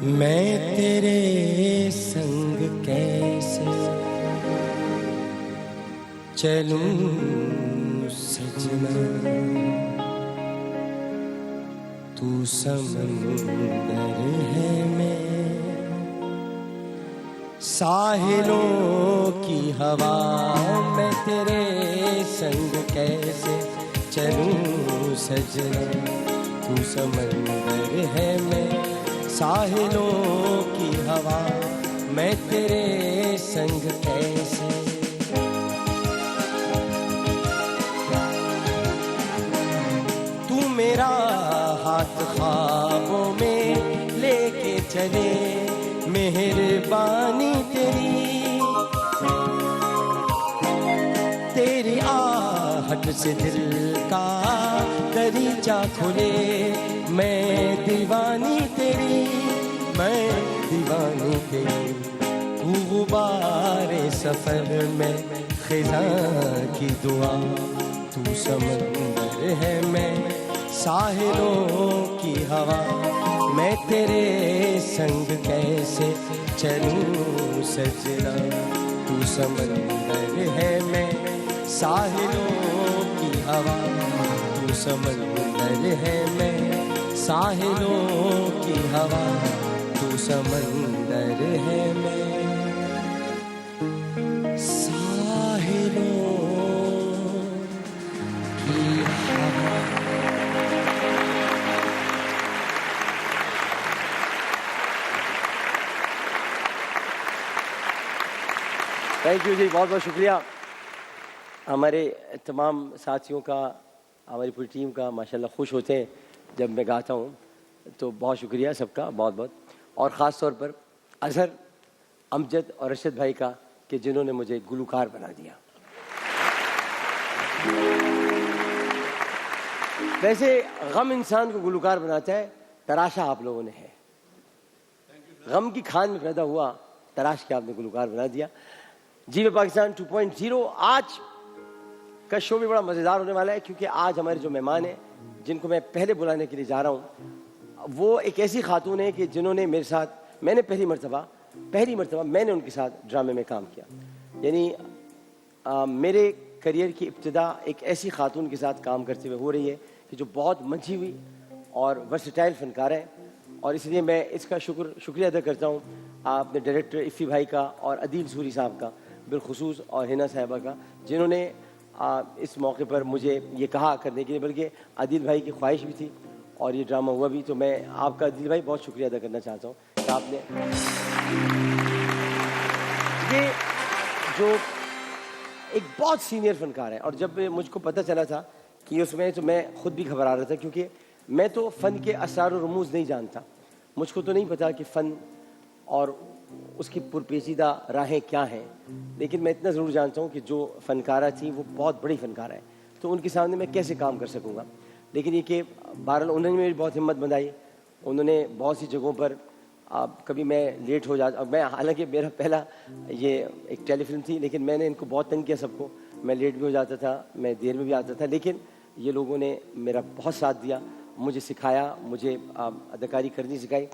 मैं तेरे संग कैसे चलूं सजना, तू समंदर है मैं साहिलों की हवा। मैं तेरे संग कैसे चलूं सजना, तू समंदर है मैं साहिलों की हवा। मैं तेरे संग कैसे तू मेरा हाथ ख्वाबों में लेके चले, मेहरबानी तेरी आहट से दिल का दरीचा खुले। मैं दीवानी तेरी, मैं दीवानी तेरी। तू गुबारे सफर में खिज़ां की दुआ, तू समंदर है मैं साहिलों की हवा। मैं तेरे संग कैसे चलूं सजना, तू समंदर है मैं साहिलों की हवा। तू समंदर है मैं साहिलों की हवा, तू समंदर है मैं साहिलों की हवा। थैंक यू जी, बहुत बहुत शुक्रिया हमारे तमाम साथियों का, हमारी पूरी टीम का। माशाल्लाह खुश होते हैं जब मैं गाता हूँ, तो बहुत शुक्रिया सबका, बहुत बहुत। और ख़ास तौर पर अज़हर, अमजद और अरशद भाई का, कि जिन्होंने मुझे गुलकार बना दिया। वैसे गम इंसान को गुलकार बनाता है, तराशा आप लोगों ने है। गम की खान में पैदा हुआ, तराश के आपने गुलकार बना दिया। जी मैं पाकिस्तान 2.0 आज का शो भी बड़ा मज़ेदार होने वाला है, क्योंकि आज हमारे जो मेहमान हैं, जिनको मैं पहले बुलाने के लिए जा रहा हूँ, वो एक ऐसी खातून है कि जिन्होंने मेरे साथ, मैंने पहली मरतबा मैंने उनके साथ ड्रामे में काम किया। यानी मेरे करियर की इब्तिदा एक ऐसी खातून के साथ काम करते हुए हो रही है कि जो बहुत मंझी हुई और वर्सेटाइल फ़नकार है। और इसलिए मैं इसका शुक्रिया अदा करता हूँ अपने डायरेक्टर इफ़ी भाई का और अदील सूरी साहब का बिलखुसूस, और हिना साहिबा का, जिन्होंने इस मौके पर मुझे ये कहा करने के लिए, बल्कि अदील भाई की ख्वाहिश भी थी और ये ड्रामा हुआ भी। तो मैं आपका अदील भाई बहुत शुक्रिया अदा करना चाहता हूँ कि आपने ये जो एक बहुत सीनियर फ़नकार है। और जब मुझको पता चला था कि उसमें, तो मैं ख़ुद भी घबरा रहा था, क्योंकि मैं तो फ़न के असरार और रमूज़ नहीं जानता। मुझको तो नहीं पता कि फ़न और उसकी पुरपेचीदा राहें क्या हैं, लेकिन मैं इतना ज़रूर जानता हूँ कि जो फ़नकारा थी वो बहुत बड़ी फ़नकारा है, तो उनके सामने मैं कैसे काम कर सकूँगा। लेकिन ये कि बहरहाल उन्होंने मेरी बहुत हिम्मत बंधाई। उन्होंने बहुत सी जगहों पर कभी मैं लेट हो जाता, मैं, हालांकि मेरा पहला ये एक टेलीफिल्म थी, लेकिन मैंने इनको बहुत तंग किया सबको। मैं लेट भी हो जाता था, मैं देर में भी आता था, लेकिन ये लोगों ने मेरा बहुत साथ दिया, मुझे सिखाया, मुझे अदाकारी करनी सिखाई।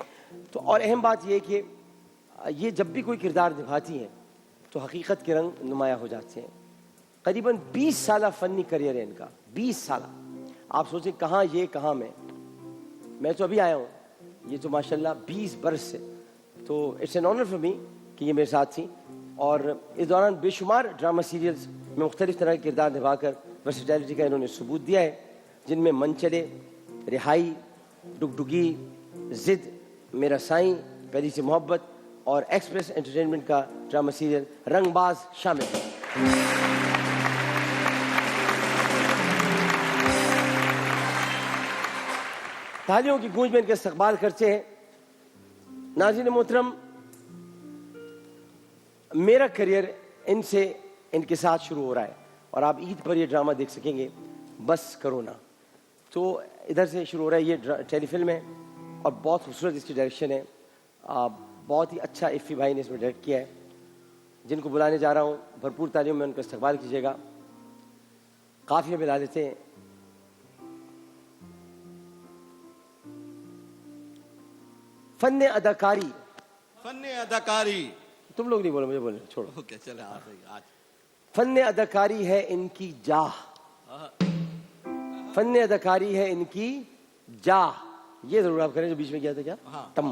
तो और अहम बात यह कि ये जब भी कोई किरदार निभाती हैं तो हकीकत के रंग नुमाया हो जाते हैं। करीबन 20 साल फ़नी करियर है इनका, 20 साल। आप सोचें कहाँ ये कहाँ मैं तो अभी आया हूँ, ये तो माशाल्लाह 20 बरस से। तो it's an honour for me कि ये मेरे साथ थी। और इस दौरान बेशुमार ड्रामा सीरियल्स में मुख्तलिफ़ तरह के किरदार निभाकर वर्सेटैलिटी का इन्होंने सबूत दिया है, जिनमें मन चले, रिहाई, डुगडुगी, ज़िद, मेरा साईं, पहली से मोहब्बत और एक्सप्रेस एंटरटेनमेंट का ड्रामा सीरियल रंगबाज शामिल है। तालियों की गूंज में इनका इस्तकबाल करते हैं। नाज़रीन मोहतरम, मेरा करियर इनके साथ शुरू हो रहा है और आप ईद पर ये ड्रामा देख सकेंगे, बस करो ना। तो इधर से शुरू हो रहा है, ये टेलीफिल्म है और बहुत खूबसूरत इसकी डायरेक्शन है। बहुत ही अच्छा इफ़ी भाई ने इसमें डायरेक्ट किया है। जिनको बुलाने जा रहा हूँ, भरपूर तालियों में उनका इस्तकबाल कीजिएगा। काफ़िया मिला लेते हैं। फन अदाकारी। फन अदाकारी। तुम लोग नहीं बोलो, मुझे बोलो, छोड़ो। ओके चले आज। फन अदाकारी है इनकी जाह, फन अदाकारी है इनकी जाह। ये जरूर आप करें जो बीच में किया था क्या? हाँ। तम।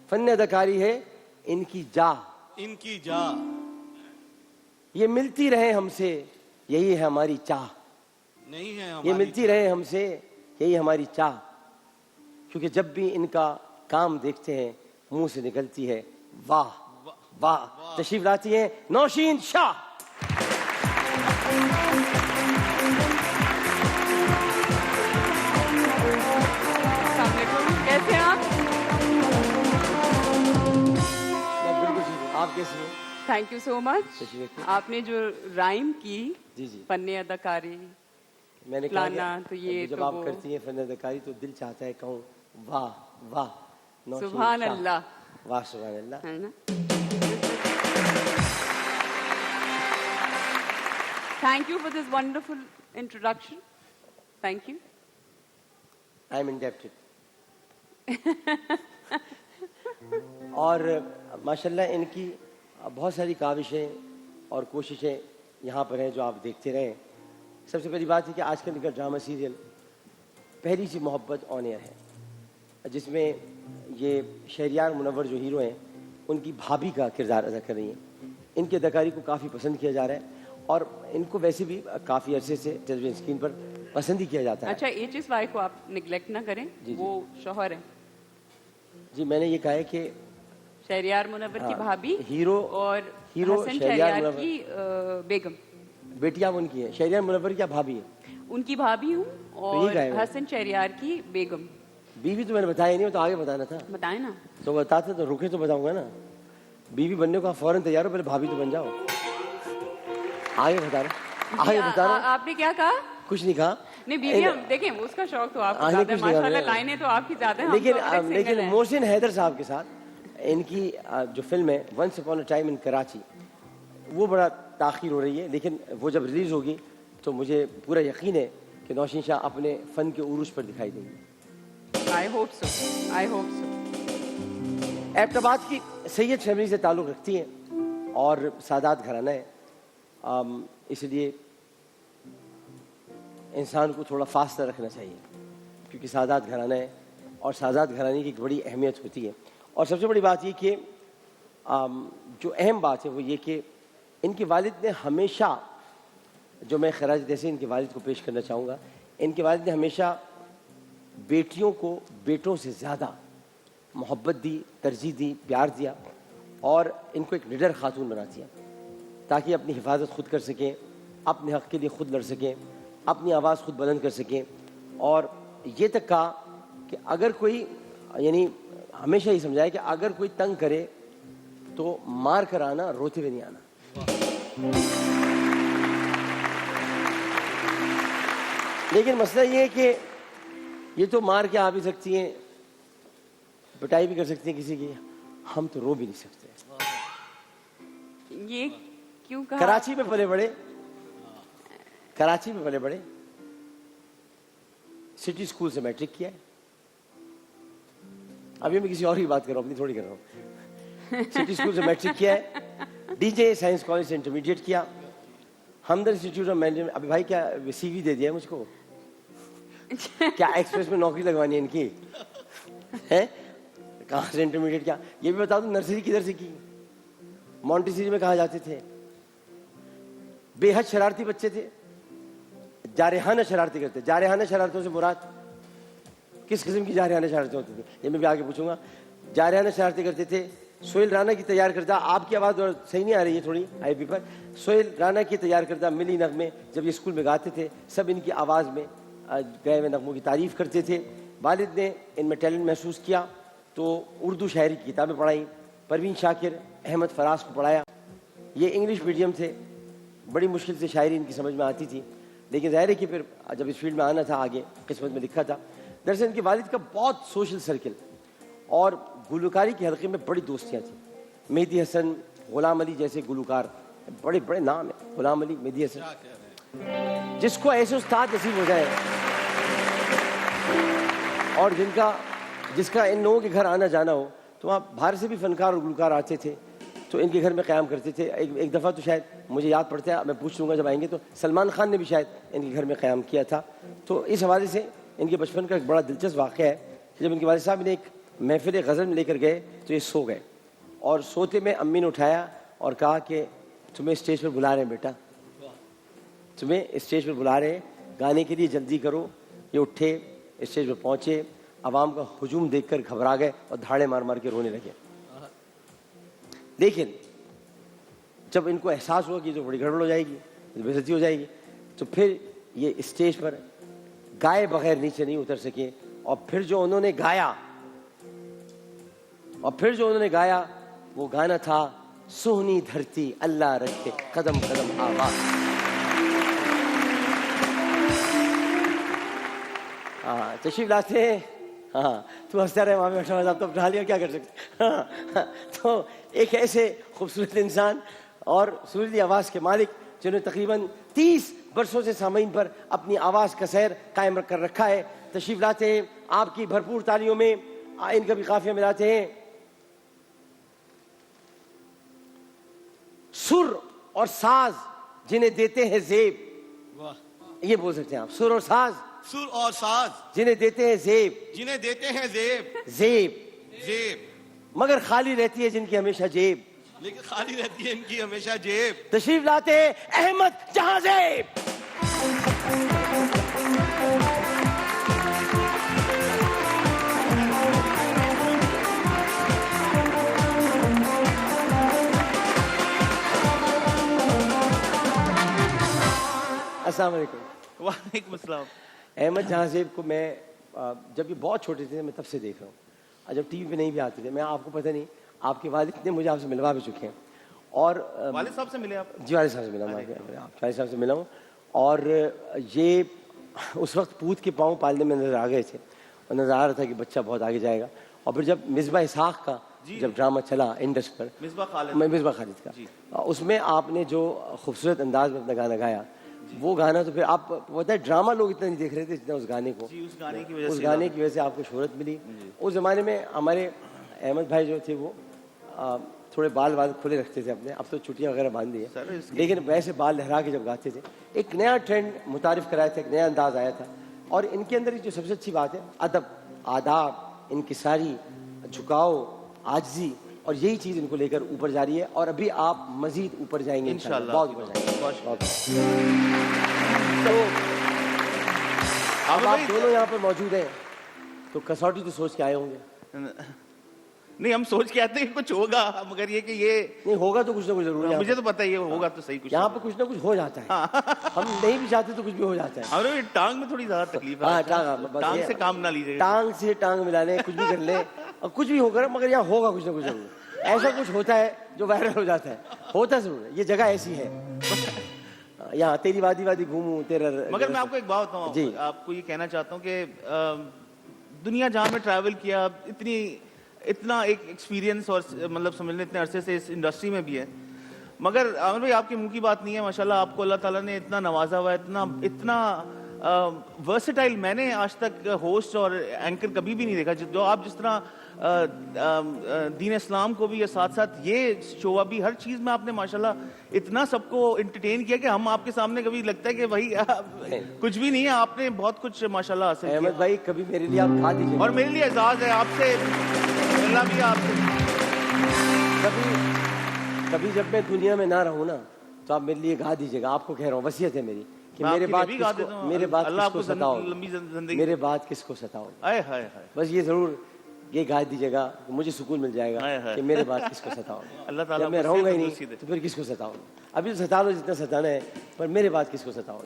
फन अदाकारी है इनकी जाह, इनकी जा। ये मिलती रहे हमसे यही है हमारी चाह। नहीं है ये हमारी मिलती रहे हमसे यही हमारी चाह, क्योंकि जब भी इनका काम देखते हैं मुंह से निकलती है वाह वाह। तशरीफ लाती हैं नौशीन शाह। कैसे हैं आप? मैं बिल्कुल ठीक हूँ, आप कैसी हैं? Thank you so much. तशरीफ रखिए। आपने जो राइम की जी जी, फन्ने अदाकारी, मैंने कहा लाना, तो ये जब तो आप वो- करती हैं फन अदाकारी तो दिल चाहता है कहूँ वाह वाह नौशीन सुभान शाह। अल्लाह, वाह सुभान अल्लाह। है ना? Thank you for this wonderful introduction. Thank you. I am indebted. और माशाल्लाह इनकी बहुत सारी काविशें और कोशिशें यहाँ पर हैं जो आप देखते रहें। सबसे पहली बात है कि आजकल इनका ड्रामा सीरियल पहली सी मोहब्बत ऑन एयर है, जिसमें ये शहरियार मुनव्वर जो हीरो हैं उनकी भाभी का किरदार अदा कर रही हैं। इनकी अदाकारी को काफ़ी पसंद किया जा रहा है और इनको वैसे भी काफ़ी अरसे से टेलीविजन स्क्रीन पर पसंद ही किया जाता है। अच्छा, HSY को आप निगलेक्ट ना करें, जी। वो शौहर है। जी, मैंने ये कहा है कि शहरियार मुनव्वर की हाँ, भाभी हीरो हसन शहरियार शहरियार मुनव्वर की बेगम। बेटियां उनकी है। शहरियार मुनव्वर क्या भाभी है? उनकी भाभी हूँ और कहा है वो? हसन शहरियार की बेगम। बीवी तो मैंने बताया नहीं, वो तो आगे बताना था। बताए ना। तो बताते तो रुके तो बताऊंगा ना। बीवी बनने को आप फौरन तैयार हो, पहले भाभी तो बन जाओ। आगे बता रहे, आगे बता रहे। आपने क्या कहा? कुछ नहीं कहा। नहीं, बीवी हम देखें, उसका शौक तो आपको आगे ज्यादा है, कुछ नहीं कहा माशाल्लाह मैंने। लाइनें तो आपकी ज्यादा हैं, हम लेकिन तो अभी तक single लेकिन हैं। मोहसिन हैदर साहब के साथ इनकी जो फिल्म है once upon a time in Karachi, वो बड़ा ताखीर हो रही है, लेकिन वो जब रिलीज होगी तो मुझे पूरा यकीन है कि नौशीन शाह अपने फन के उरूज पर दिखाई देंगी। I hope so, I hope so. Abbottabad की सैयद फैमिली से ताल्लुक़ रखती हैं और सादात घराना है, इसलिए इंसान को थोड़ा फासला रखना चाहिए, क्योंकि सादात घराना है और सादात घराने की एक बड़ी अहमियत होती है। और सबसे बड़ी बात ये कि जो अहम बात है वो ये कि इनके वालिद ने हमेशा, जो मैं खराज जैसे इनके वालिद को पेश करना चाहूँगा, इनके वालिद ने हमेशा बेटियों को बेटों से ज़्यादा मोहब्बत दी, तरजीह दी, प्यार दिया और इनको एक निडर खातून बना दिया ताकि अपनी हिफाजत खुद कर सकें, अपने हक़ के लिए खुद लड़ सकें, अपनी आवाज़ खुद बुलंद कर सकें। और ये तक कहा कि अगर कोई, यानी हमेशा ही समझाया कि अगर कोई तंग करे तो मार कर आना, रोते हुए नहीं आना। लेकिन मसला ये है कि ये तो मार के आ भी सकती हैं, पिटाई भी कर सकती हैं किसी की, हम तो रो भी नहीं सकते। ये क्यों कहा? कराची में पले बड़े, कराची में पले बड़े, सिटी स्कूल से मैट्रिक किया है। अभी मैं किसी और की बात कर रहा हूँ, अपनी थोड़ी कर रहा हूँ। सिटी स्कूल से मैट्रिक किया है, डीजे साइंस कॉलेज से इंटरमीडिएट किया, हमदर्द इंस्टीट्यूट ऑफ मैनेजमेंट। अभी भाई क्या CV दे दिया है मुझको? क्या एक्सप्रेस में नौकरी लगवानी है इनकी है? कहाँ से इंटरमीडिएट किया ये भी बता दो। नर्सरी किधर से की? मॉन्टेसरी में कहाँ जाते थे? बेहद शरारती बच्चे थे, जारहाना शरारती करते। जारहाना शरारतों से मुराद किस किस्म की जारहाना शरारतें होती थी, ये मैं भी आगे पूछूंगा। जारहाना शरारती करते थे। सोहेल राना की तैयार करदा, आपकी आवाज़ सही नहीं आ रही है थोड़ी IB पर। सोहेल राना की तैयार करदा मिली नगमे जब ये स्कूल में गाते थे, सब इनकी आवाज़ में गए हुए नगमों की तारीफ़ करते थे। वालिद ने इनमें टैलेंट महसूस किया तो उर्दू शायरी की किताबें पढ़ाई, परवीन शाकिर, अहमद फराज को पढ़ाया। ये इंग्लिश मीडियम थे, बड़ी मुश्किल से शायरी इनकी समझ में आती थी, लेकिन ज़ाहिर है कि फिर जब इस फील्ड में आना था, आगे किस्मत में लिखा था। दरअसल इनके वालिद का बहुत सोशल सर्किल और गुलकारी के हल्के में बड़ी दोस्तियाँ थी। मेहदी हसन, गुलाम अली जैसे गुलकार, बड़े बड़े नाम है, गुलाम अली, मेहदी हसन। जिसको ऐसे उस्ताद नसीब हो जाए और जिसका इन लोगों के घर आना जाना हो तो वहाँ बाहर से भी फनकार और गुलकार आते थे, तो इनके घर में क़याम करते थे। एक दफ़ा तो शायद मुझे याद पड़ता है, मैं पूछ लूँगा जब आएंगे, तो सलमान खान ने भी शायद इनके घर में क़याम किया था। तो इस हवाले से इनके बचपन का एक बड़ा दिलचस्प वाक़या है कि जब इनके वालिद साहब ने एक महफ़िल ग़ज़ल में लेकर गए तो ये सो गए, और सोते में अम्मी ने उठाया और कहा कि तुम्हें स्टेज पर बुला रहे हैं बेटा, तुम्हें स्टेज पर बुला रहे हैं गाने के लिए, जल्दी करो। ये उठे, स्टेज पर पहुँचे, आवाम का हुजूम देखकर घबरा गए और धाड़े मार मार के रोने लगे। लेकिन जब इनको एहसास हुआ कि जो बड़ी गड़बड़ हो जाएगी, बेइज्जती हो जाएगी, तो फिर ये स्टेज पर गाए बगैर नीचे नहीं उतर सके। और फिर जो उन्होंने गाया वो गाना था सोहनी धरती अल्लाह रखे कदम कदम आवाज। हाँ, तशरीफ लाते हैं। हाँ, तू हंसता रहे वहाँ पे बैठा हुआ, तो उठा लिया, क्या कर सकते। हाँ, तो एक ऐसे खूबसूरत इंसान और सुरीली आवाज़ के मालिक जिन्होंने तकरीबन 30 बरसों से सामीन पर अपनी आवाज़ का सैर कायम कर रखा है, तशरीफ लाते हैं। आपकी भरपूर तालियों में इनका भी काफिया मिलाते हैं। सुर और साज जिन्हें देते हैं जेब, ये बोल सकते हैं आप, सुर और साज जिन्हें देते हैं जेब, मगर खाली रहती है जिनकी हमेशा जेब, लेकिन खाली रहती है इनकी हमेशा जेब। तशरीफ लाते हैं अहमद जहांजेब। अस्सलाम वालेकुम। वालेकुम अस्सलाम। अहमद जहांजेब को मैं जब ये बहुत छोटे थे मैं तब से देख रहा हूँ, और जब टीवी पे नहीं भी आते थे। मैं, आपको पता नहीं, आपके वालिद ने मुझे आपसे मिलवा भी चुके हैं। और वालिद साहब से मिले आप? जी, वालिद साहब से मिला, वालिद साहब से मिला हूँ। और ये उस वक्त पूत के पाँव पालने में नजर आ गए थे, और नजर आ रहा था कि बच्चा बहुत आगे जाएगा। और फिर जब मिसबा इसाक का जब ड्रामा चला इंडस पर, मिसबा खालिद का, उसमें आपने जो खूबसूरत अंदाज में अपना गाना गाया, वो गाना तो फिर आप पता है ड्रामा लोग इतना नहीं देख रहे थे जितना उस गाने को। जी, उस गाने की वजह से आपको शोहरत मिली। उस ज़माने में हमारे अहमद भाई जो थे वो थोड़े बाल खुले रखते थे अपने, अब तो चुटियाँ वगैरह बांध दी है, लेकिन वैसे बाल लहरा के जब गाते थे, एक नया ट्रेंड मुतारिफ कराया था, एक नया अंदाज आया था। और इनके अंदर जो सबसे अच्छी बात है, अदब, आदाब, इनकिसारी, झुकाव, आजिज़ी, और यही चीज़ इनको लेकर ऊपर जा रही है। और अभी आप मजीद ऊपर जाएंगे इंशाल्लाह, बहुत ऊपर जाएंगे। तो अब आप दोनों यहाँ पर मौजूद हैं, तो कसौटी तो सोच के आए होंगे। नहीं, हम सोच के आते हैं कुछ होगा, मगर ये कि ये नहीं होगा तो कुछ ना कुछ जरूर है। मुझे तो पता ही है होगा तो सही, कुछ यहाँ पर कुछ ना कुछ हो जाता है। हम नहीं भी चाहते तो कुछ भी हो जाता है। हमारे टांग में थोड़ी ज्यादा तकलीफ है। हाँ, टांग से काम ना लीजिए, टांग से टांग मिला ले, कुछ भी कर ले और कुछ भी होकर, मगर यहाँ होगा कुछ ना कुछ जरूर। ऐसा कुछ होता है जो वायरल हो जाता है, होता जरूर है। ये जगह ऐसी है, यहाँ तेरी वादी घूमूं तेरा। मगर मैं आपको एक बात बताऊँ जी, आपको ये कहना चाहता हूँ कि दुनिया जहाँ में ट्रैवल किया, इतना एक एक्सपीरियंस और मतलब समझ लें इतने अरसे से इस इंडस्ट्री में भी है, मगर आमिर भाई आपके मुंह की बात नहीं है, माशाल्लाह आपको अल्लाह ताला ने इतना नवाजा हुआ है, इतना वर्सेटाइल मैंने आज तक होस्ट और एंकर कभी भी नहीं देखा। जो आप जिस तरह दीन इस्लाम को भी, या साथ साथ ये शो भी, हर चीज़ में आपने माशाल्लाह इतना सबको एंटरटेन किया कि हम आपके सामने कभी लगता है कि भाई कुछ भी नहीं है, आपने बहुत कुछ माशाल्लाह हासिल किया। अहमद भाई कभी मेरे लिए आप गा दीजिए, और मेरे लिए एजाज़ है आपसे मिलना भी। आपसे कभी जब मैं दुनिया में ना रहूँ ना, तो आप मेरे लिए गा दीजिएगा। आपको कह रहा हूँ, वसीयत है मेरी कि मेरे बाद किसको सताओ, बस ये जरूर ये गा दीजिएगा, मुझे सुकून मिल जाएगा कि मेरे बाद किसको सताओ। अल्लाह ताला मैं रहूंगा ही नहीं तो फिर किसको सताओ। अभी तो सता लो जितना सताना है, पर मेरे बाद किसको सताओ।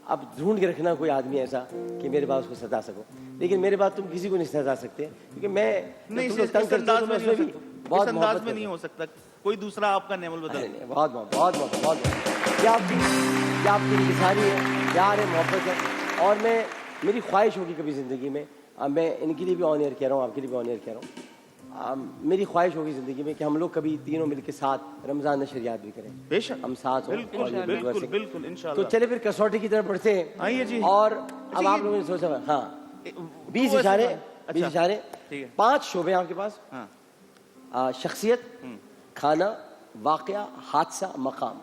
अब ढूंढ के रखना कोई आदमी ऐसा कि मेरे बाद उसको सता सको, लेकिन मेरे बाद तुम किसी को नहीं सता सकते, क्योंकि मैं नहीं, इस अंदाज में नहीं हो सकता कोई दूसरा आपका नेमल बदल। बहुत क्या आपकी इंतज़ारी है, प्यार है, मोहब्बत है। और मेरी ख्वाहिश होगी कभी ज़िंदगी में, मैं इनके लिए भी ऑन एयर कह रहा हूँ, आपके लिए भी ऑन एयर कह रहा हूँ, मेरी ख्वाहिश होगी ज़िंदगी में कि हम लोग कभी तीनों मिलकर साथ रमज़ान नशरियात भी करें। बेशक हम साथ हों। बिल्कुल इंशाल्लाह। तो चले फिर कसौटी की तरफ बढ़ते हैं। आइए जी। और अब आप लोगों ने सोचा, हाँ 20 इशारे, 5 शोबे आपके पास। शख्सियत, खाना, वाकया, हादसा, मकाम,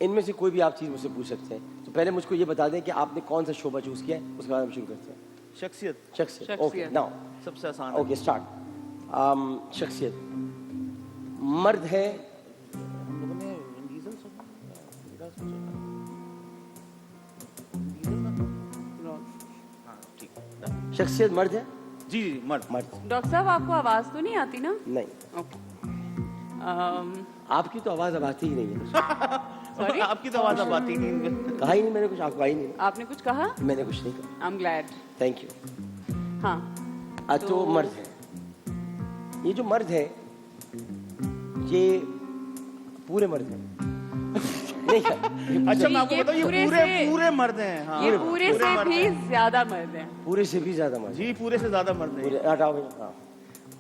इनमें से कोई भी आप चीज़ मुझसे पूछ सकते हैं। तो पहले मुझको ये बता दें कि आपने कौन सा शोबा चूज़ किया है, उसके बाद हम शुरू करते हैं। शख्सियत शख्सियत, ओके, शख्सियत। नाउ सबसे आसान है। Okay start. शख्सियत, मर्द है, हम लोगों ने डीजल सोचा, गैस सोचा। डीजल ना? हाँ, ठीक है। शख्सियत मर्द है, जी जी मर्द। मर्द डॉक्टर साहब आपको आवाज तो नहीं आती ना? नहीं। ओके। आपकी तो आवाज़ अब आती ही नहीं है। सॉरी, आपकी तो आवाज अब आती नहीं। कहा ही नहीं मैंने कुछ, आपको आई नहीं, आपने कुछ कहा? मैंने कुछ नहीं कहा। I am glad. Thank you. हाँ, तो मर्द है, ये जो मर्द है ये पूरे मर्द हैं। नहीं अच्छा मैं आपको ये बताऊं, ये पूरे पूरे से- पूरे मर्द हैं। हाँ, ये पूरे से मर्द भी हैं। ज्यादा मर्द हैं। पूरे से भी ज्यादा मर्द, जी पूरे से ज्यादा मर्द हैं। पूरे हटाओ भाई। हाँ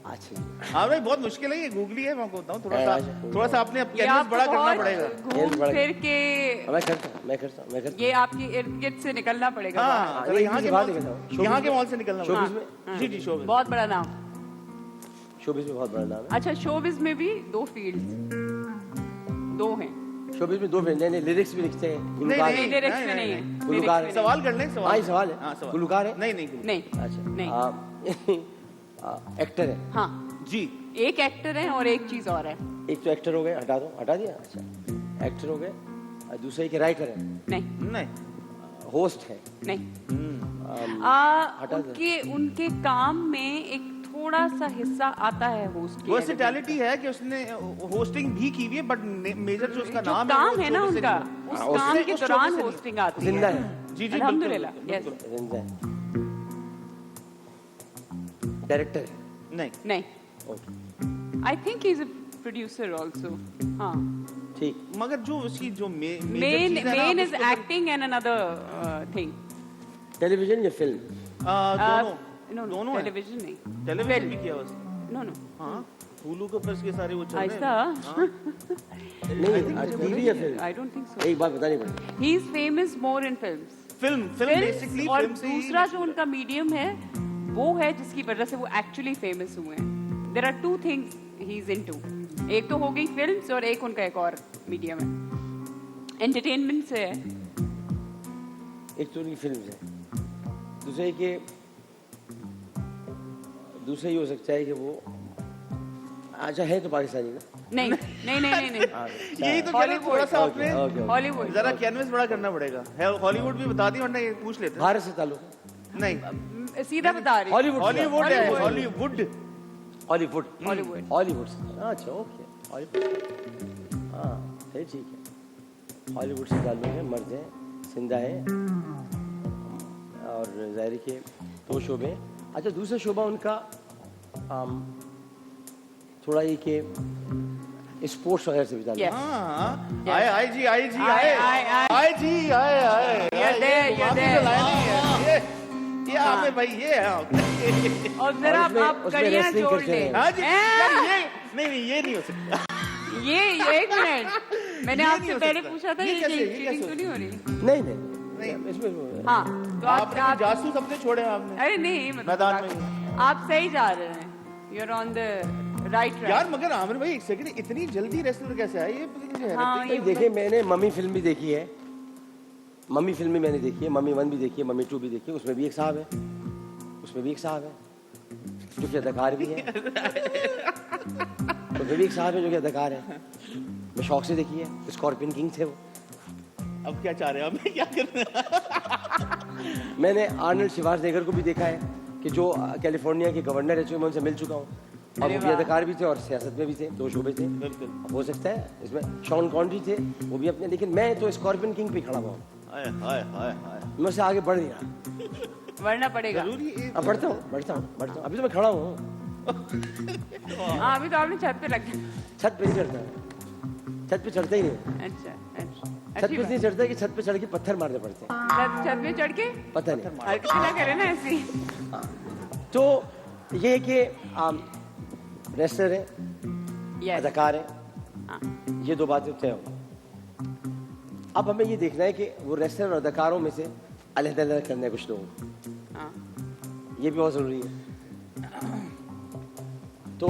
अच्छा जी। हाँ भाई बहुत मुश्किल है ये, गूगली है मैं आपको बताऊं। अच्छा। थोड़ा सा आपने ये कैनवस आपको बड़ा करना बहुत पड़ेगा। घूम बड़ा- फिर के मैं करता हूँ, मैं करता हूँ, मैं करता ये आपकी इर्द गिर्द से निकलना पड़ेगा बाहर। हाँ हाँ, जरा यहाँ ये के बाहर मॉल निकल जाओ। से, यहाँ के मॉल से निकलना शोबिज पड़ेगा। में, जी जी शोबिज। बहुत बड़ा नाम। शोबिज में बहुत बड़ा नाम है। अच्छा, शोबिज में भी दो फील्ड्स, दो हैं। शोबिज में दो फ्रेंड हैं, लिरिक्स भी लिखते हैं, नहीं, गुलकार नहीं, हैं। लिरिक्स नहीं, में नहीं, नहीं है। गुलकार lyrics में सवाल कर लें हाँ सवाल। ये सवाल है। हाँ सवाल। गुलकार है, नहीं नहीं नहीं। अच्छा नहीं। एक्टर है, हाँ, जी एक एक्टर है और एक चीज और है। एक तो एक्टर हो गए, हटा दो, हटा दिया। अच्छा एक्टर हो गए, और दूसरे के राइटर है, नहीं नहीं। होस्ट है, नहीं। हटा दो। उनके काम में एक थोड़ा सा हिस्सा आता है होस्ट की। वर्सेटैलिटी है कि उसने होस्टिंग भी की हुई है, बट मेजर जो उसका जो नाम काम वो है ना शोबिज से उनका, नहीं है। उस हाँ, काम उससे- के उस दौरान शोबिज से होस्टिंग आती है। जिंदा है, जी जी अल्हम्दुलिल्लाह, बिल्कुल, yes। बिल्कुल। जिंदा है, डायरेक्टर है, नहीं नहीं, okay I think he is a producer also. हाँ, ठीक। मगर जो उसकी जो main main main is acting and another thing. Television या फिल्म? दोनों नो दोनों हैं। टेलीविजन नहीं, टेलीविजन भी किया उसने। नो नो, हाँ हुलू के ऊपर इसके सारे वो चल रहे हैं। ऐसा नहीं, टीवी या film? I don't think so. एक बात बतानी पड़ेगी। He is famous more in films. Film basically और फिल्म से ही दूसरा जो उनका मीडियम है वो है जिसकी वजह से वो एक्चुअली फेमस हुए हैं। There are two things he is into. एक तो हो गई फिल्म्स और एक उनका एक और मीडियम है, एंटरटेनमेंट से है। एक तो उनकी फिल्म है, दूसरे के दूसरा ये हो सकता है कि वो अच्छा है तो पाकिस्तानी ना। नहीं नहीं नहीं नहीं नहीं, यही तो कह रहे हैं, थोड़ा सा आपने हॉलीवुड। जरा कैनवस बड़ा करना पड़ेगा। हॉलीवुड भी बता दी वरना ये पूछ लेते हैं। भारत से ताल्लुक है, नहीं सीधा बता रही हूँ। हॉलीवुड से। हॉलीवुड है Hollywood। Hollywood. Hollywood, Hollywood. Hollywood से। अच्छा ओके, हॉलीवुड, हाँ सही, ठीक है। हॉलीवुड से ताल्लुक है, मर्द हैं, जिंदा है, और ज़ाहिर के दो शोबे। अच्छा दूसरा शोबा उनका थोड़ा ये कि स्पोर्ट्स वगैरह से भी ताल्लुक है। Yes. हाँ Yes. आए आए जी आए जी आए, आए आए, आए। आए जी आए आए You're there, you're there. ये आपने भाई ये है। और जरा और उसमें- आप उसमें कड़ियाँ wrestling जोड़ करते लें। हैं। हाँ जी हैं? यार ये नहीं ये नहीं हो सकता। ये एक मिनट, मैंने ये नहीं आपसे हो पहले सकता। पूछा था ये ये कैसे- ये चीटिंग कैसे तो नहीं हो रही? नहीं नहीं इसमें हाँ, तो आपने आप जासूस अपने छोड़े हैं आपने। अरे नहीं मतलब मैदान आप सही जा रहे हैं, you are on the right track. यार मगर आमिर भाई एक सेकंड, इतनी जल्दी रेसलर कैसे आए? ये पता नहीं हाँ, है। ये देखिए मैंने मम्मी फिल्म भी देखी है, मम्मी फिल्म भी मैंने देखी है, मम्मी 1 भी देखी है, मम्मी 2 भी देखी है, उसमें भी एक साहब है, उसमें भी एक साहब है जो कि अदाकार भी है, उसमें भी एक साहब है जो कि अदाकार है। मैं शौक से देखी है, स्कॉर्पियन किंग थे वो। अब क्या चाह रहे हैं आप? क्या कर रहे हैं? मैंने आर्नल्ड शिवार्ज़नेगर को भी देखा है कि जो कैलिफोर्निया के गवर्नर है, जो मैं उनसे मिल चुका हूँ, और अरे वो भी वाह। अदाकार भी थे और सियासत में भी थे, दो शोबे थे। बिल्कुल। हो सकता है इसमें शॉन कॉन्ट्री थे, वो भी अपने, लेकिन मैं तो स्कॉर्पियन किंग पे खड़ा हुआ हूँ, हाय हाय हाय हाय मैं उससे आगे बढ़ नहीं रहा। बढ़ना पड़ेगा। जरूरी है। अब बढ़ता हूँ, अभी तो मैं खड़ा हूँ, हाँ, अभी तो आपने छत पे लग गया। छत पे नहीं चढ़ता, छत पे चढ़ता ही नहीं, अच्छा अच्छा, छत अच्छी पे बात। नहीं चढ़ता कि छत पे चढ़ के पत्थर मारने पड़ते हैं, छत पे चढ़ के पता नहीं। हरकत ना करे ना ऐसी। तो ये है कि रेसलर है, Yes. अदाकार है, हाँ, ये दो बातें तय हो। अब हमें ये देखना है कि वो रेसलर और अदाकारों में से अलग-अलग करना है कुछ लोगों को, हाँ। ये भी बहुत ज़रूरी है। तो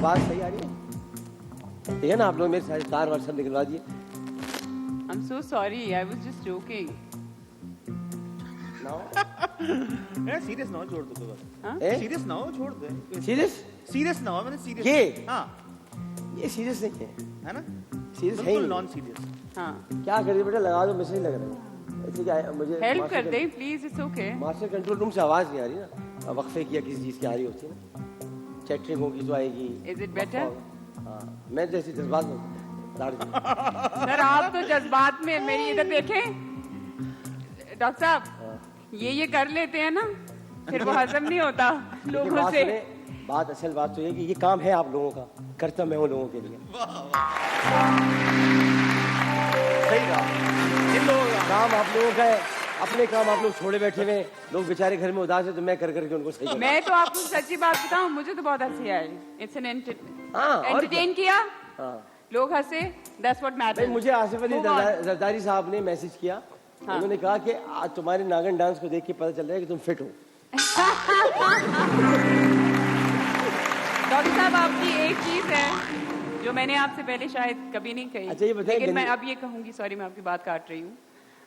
आवाज सही आ रही है? ठीक है ना? आप लोग मेरे सारे तार वार सब निकलवा दिए। I'm so sorry. I was just joking. Serious ना हो, छोड़ दो कोई बात। हाँ? सीरियस ना हो, छोड़ दो। सीरियस? सीरियस ना हो, मैंने सीरियस। ये? हाँ, ये सीरियस नहीं है, है ना? सीरियस है ही बिल्कुल नहीं। Non serious. हाँ. क्या करिए बेटा, लगा दो, मैसेज लग रहा है। ऐसे क्या है, मुझे Help मास्टर कर दे, please. It's okay. Master control room से आवाज नहीं आ रही ना, वक्फे किया किसी चीज की आ रही होती है ना, चैटरिंग होगी तो आएगी। Is it better? हाँ, मैं जैसे जज्बात में दाढ़ दी। सर आप तो जज्बात में, मेरी इधर देखें डॉक्टर साहब, ये कर लेते हैं ना, फिर वो हजम नहीं होता लेकिन लोगों बात से। सुने, बात असल बात तो ये कि ये काम है आप लोगों का, करता मैं हूँ लोगों के लिए। सही कहा, इन लोगों का काम आप लोगों का है, अपने काम आप लोग छोड़े बैठे हुए, लोग बेचारे घर में उदास है तो मैं कर करके उनको सही मैं तो आपको सच्ची बात बताऊं, मुझे तो बहुत हंसी आई। इट्स एन हाँ, और एंटरटेन किया, हाँ। लोग हंसे, दैट्स व्हाट नहीं, मैटर्स। मुझे आसिफ अली जरदारी साहब ने मैसेज किया, हाँ। उन्होंने कहा कि आज तुम्हारे नागन डांस को देख के पता चल रहा है कि तुम फिट हो। डॉक्टर साहब आपकी एक चीज है जो मैंने आपसे पहले शायद कभी नहीं कही। अच्छा, ये बताइए, लेकिन मैं गंदी- अब ये कहूंगी, सॉरी मैं आपकी बात काट रही हूँ।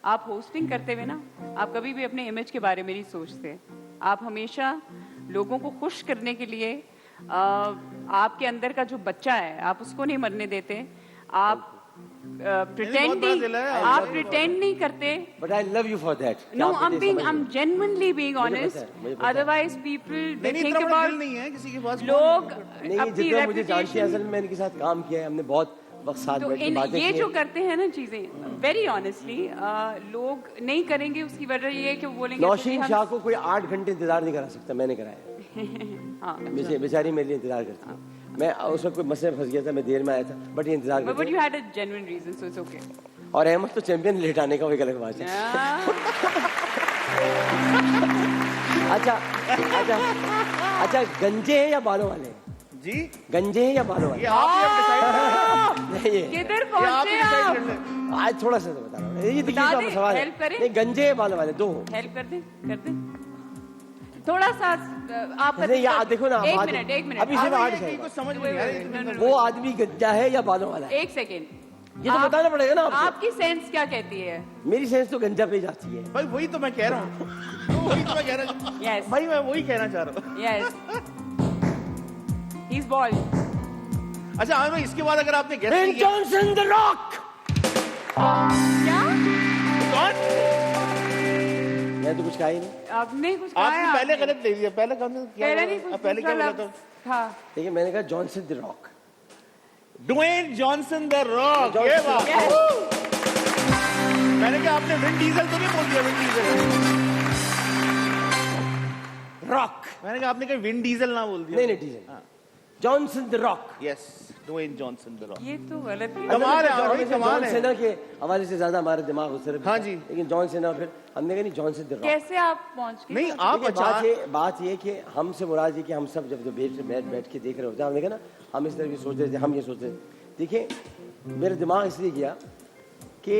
आप होस्टिंग करते हुए ना, आप कभी भी अपने इमेज के बारे में नहीं सोचते। आप हमेशा लोगों को खुश करने के लिए आपके अंदर का जो बच्चा है आप उसको नहीं मरने देते। आप बहुत बड़ा दिल है, आप प्रिटेंड नहीं करते। But I love you for that. No, I'm genuinely being honest. मुझे पता है। Otherwise, people they नहीं, think इतना बड़ा about दिल नहीं है किसी के पास। लोग नहीं, अपनी जितना मुझे जानती है, reputation। असल में मैंने इनके साथ काम किया है, हमने बहुत वक्त साथ तो बैठ के इन बातें ये की जो हैं। करते हैं ना चीजें, वेरी ऑनेस्टली लोग नहीं करेंगे। उसकी वजह ये है कि वो बोलेंगे अच्छा जी, नौशीन हम- शाह को कोई 8 घंटे इंतजार नहीं करा सकता, मैंने कराया। हाँ, बेचारी मेरे लिए इंतजार करती है। मैं उस वक्त कोई मसले में फंस गया था, मैं देर में आया था, बट ये इंतजार but करती you है। had a genuine reason, so it's okay. और अहमद तो चैंपियन लेट आने का वो एक अलग बात है। Yeah. अच्छा अच्छा अच्छा, गंजे हैं या बालों वाले हैं? जी, गंजे हैं या बालों वाले ये आप ही अब डिसाइड कर नहीं ये किधर आप पहुंचे ही डिसाइड आप? कर लें। आज थोड़ा सा तो बता रहा हूँ, ये देखिए बता तो दे, सवाल है। help करें? नहीं, गंजे हैं बालों वाले दो हो। हेल्प कर दे थोड़ा सा। आप नहीं, यार देखो ना, एक बात- मिनट अभी सिर्फ आप आठ ये सेकंड। कुछ समझ में नहीं आ रहा है। वो आदमी गंजा है या बालों वाला है, एक सेकेंड, ये तो बताना पड़ेगा ना आपको। आपकी सेंस क्या कहती है? मेरी सेंस तो गंजा पे ही जाती है। भाई वही तो मैं कह रहा हूँ, वही तो मैं कह रहा हूँ। यस भाई मैं वही कहना चाह रहा हूँ। Yes, he is bold. अच्छा आमिर भाई, इसके बाद अगर आपने गेस बेन नहीं किया, जॉनसन द रॉक। क्या कौन? मैं तो कुछ कहा ही नहीं, आपने कुछ कहा आपने है? पहले गलत ले लिया। पहले कौन सा क्या पहले बोला? नहीं, कुछ पहले क्या दूसरा बोला था? लफ्ज़ था। देखिए मैंने कहा Johnson the Rock. Dwayne Johnson the Rock. ये बात। Yes. मैंने कहा आपने विन डीजल तो नहीं बोल दिया? Vin Diesel. रॉक मैंने कहा आपने कहा विन डीजल ना बोल दिया। नहीं नहीं, Diesel Johnson the Rock. Yes, Dwayne Johnson the Rock. ये तो गलत है। कमाल है भाई, कमाल जॉन है। सेना के हवाले से ज्यादा हमारा दिमाग उस तरफ हाँ था। जी। लेकिन जॉन सेना, फिर हमने कहा नहीं, जॉनसन द रॉक। कैसे आप पहुंच गए? नहीं, आप देखिए, अचानक बात ये कि हमसे मुराद ये कि हम सब जब बैठ के देख रहे होते हैं, हमने कहा ना, हम इस तरह की सोच रहे थे, हम ये सोच रहे थे। देखिए मेरा दिमाग इसलिए गया कि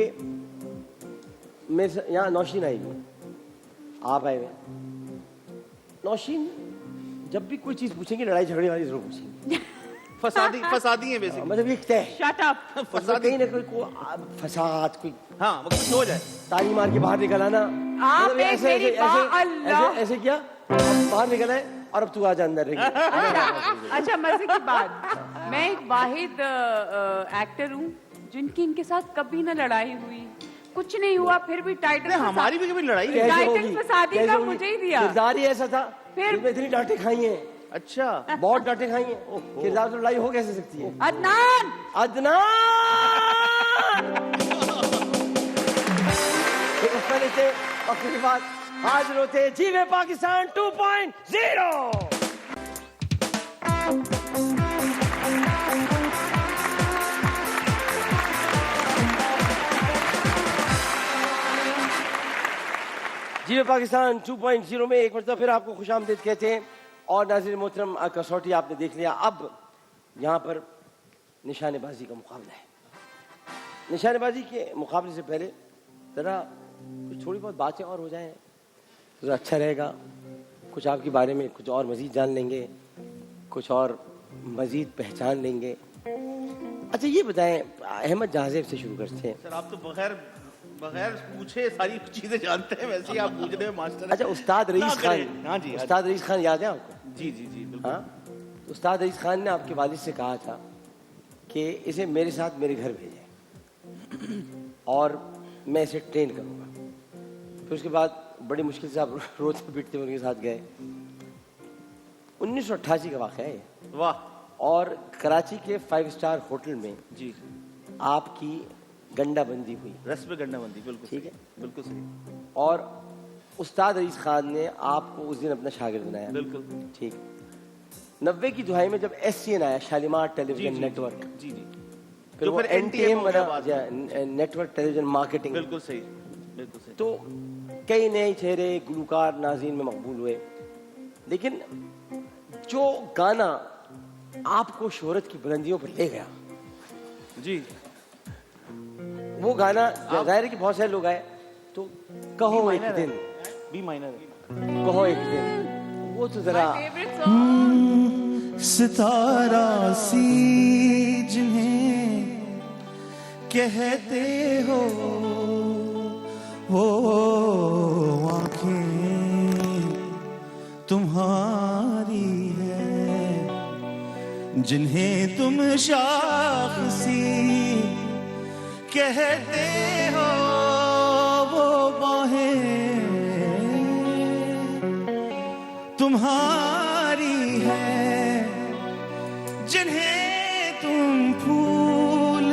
मेरे यहाँ नौशीन आई हुई, आप आए हुए। नौशीन जब भी कोई चीज पूछेंगे, लड़ाई झगड़े वाली जरूर पूछेंगे। फसादी है बेसिकली। मतलब ये तय शट अप। मतलब कहीं ना कोई फसाद, कोई हाँ, वो कुछ हो जाए। ताली मार के बाहर निकल आना। आप मतलब एक मेरी अल्लाह। ऐसे किया, अब बाहर निकल आए और अब तू आजा अंदर। अच्छा, मजे की बात, मैं एक वाहिद एक्टर हूँ जिनकी इनके साथ कभी ना लड़ाई हुई, कुछ नहीं हुआ, फिर भी टाइटल हमारी भी कभी लड़ाई नहीं। टाइटल फसादी का मुझे ही दिया। किरदार ही ऐसा था, फिर- फिर इतनी डांटे खाई हैं, अच्छा, बहुत डांटे खाई हैं। किरदार तो लड़ाई हो कैसे सकती है? अदनान, अदनान एक वक्त लेते और फिर बाद हाजिर होते जीवे पाकिस्तान 2.0। जीवे पाकिस्तान 2.0 में एक मरतबा फिर आपको खुशामदीद कहते हैं। और नाज़रीन मोहतरम, कसौटी आपने देख लिया, अब यहाँ पर निशानेबाजी का मुकाबला है। निशानेबाजी के मुकाबले से पहले ज़रा कुछ थोड़ी बहुत बातें और हो जाएं तो अच्छा रहेगा। कुछ आपके बारे में कुछ और मज़ीद जान लेंगे, कुछ और मजीद पहचान लेंगे। अच्छा ये बताएं, अहमद जहाज़ेब से शुरू करते हैं। सर आप तो बगैर पूछे सारी चीजें जानते हैं, वैसे ही आप पूछने में मास्टर हैं। अच्छा उस्ताद रईस ना खान, करें। हाँ जी, उस्ताद रईस खान याद है आपको? जी जी जी बिल्कुल। हाँ, उस्ताद रईस खान ने आपके वालिद से कहा था कि इसे मेरे साथ मेरे घर भेजें और मैं इसे ट्रेन करूँगा। फिर उसके बाद बड़ी मुश्किल से आप रोते पीटते उनके साथ गए। 1988 का वाक़या है ये। वाह। और कराची के 5 स्टार होटल में जी आपकी गंडाबंदी हुई, रस पे गंडाबंदी, बिल्कुल ठीक है। बिल्कुल सही। और उस्ताद रईस खान ने आपको उस दिन अपना शागिर्द बनाया, बिल्कुल ठीक। 90 की दुहाई में जब SCN आया, शालीमार टेलीविजन जी, नेटवर्क, जी जी फिर जो वो फिर NTM हो गया बना, बाद में। Network television marketing. बिल्कुल सही, बिल्कुल सही। तो कई नए चेहरे गुलकार नाज़रीन में मकबूल हुए, लेकिन जो गाना आपको शोहरत की बुलंदियों पर ले गया, जी वो गाना जाहिर है कि बहुत सारे लोग आए, तो कहो एक दिन, बी माइनर कहो एक दिन, वो तो जरा My favorite song. सितारा सी जिन्हें कहते हो आंखें तुम्हारी है, जिन्हें तुम शाखसी कहते हो वो बाहें तुम्हारी है, जिन्हें तुम फूल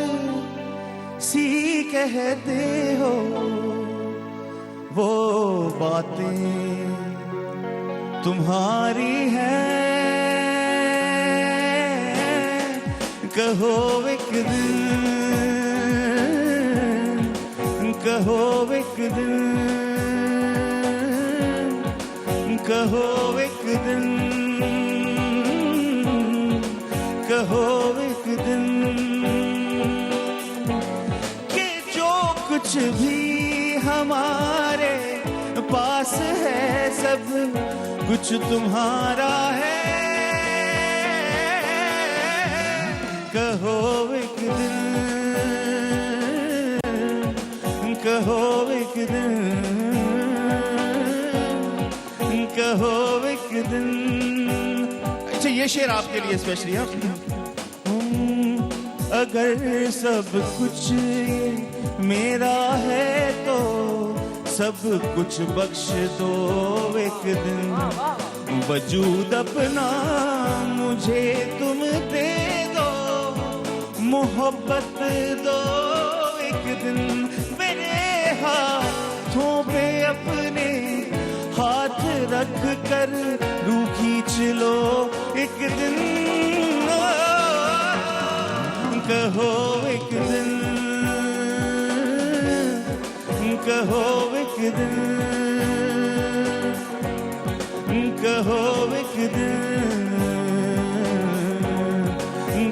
सी कहते हो वो बातें तुम्हारी है। कहो एक दिन, कहो एक दिन, कहो एक दिन, कहो एक दिन कि जो कुछ भी हमारे पास है सब कुछ तुम्हारा है। कहो एक दिन, कहो एक दिन, कहो एक दिन। अच्छा ये शेर आपके लिए स्पेशली है। अगर सब कुछ मेरा है तो सब कुछ बख्श दो एक दिन, वजूद अपना मुझे तुम दे दो, मोहब्बत दो एक दिन, मेरे हाथों पे अपने हाथ रख कर रूह खींच लो एक दिन। कहो एक दिन, कहो एक दिन, कहो एक दिन,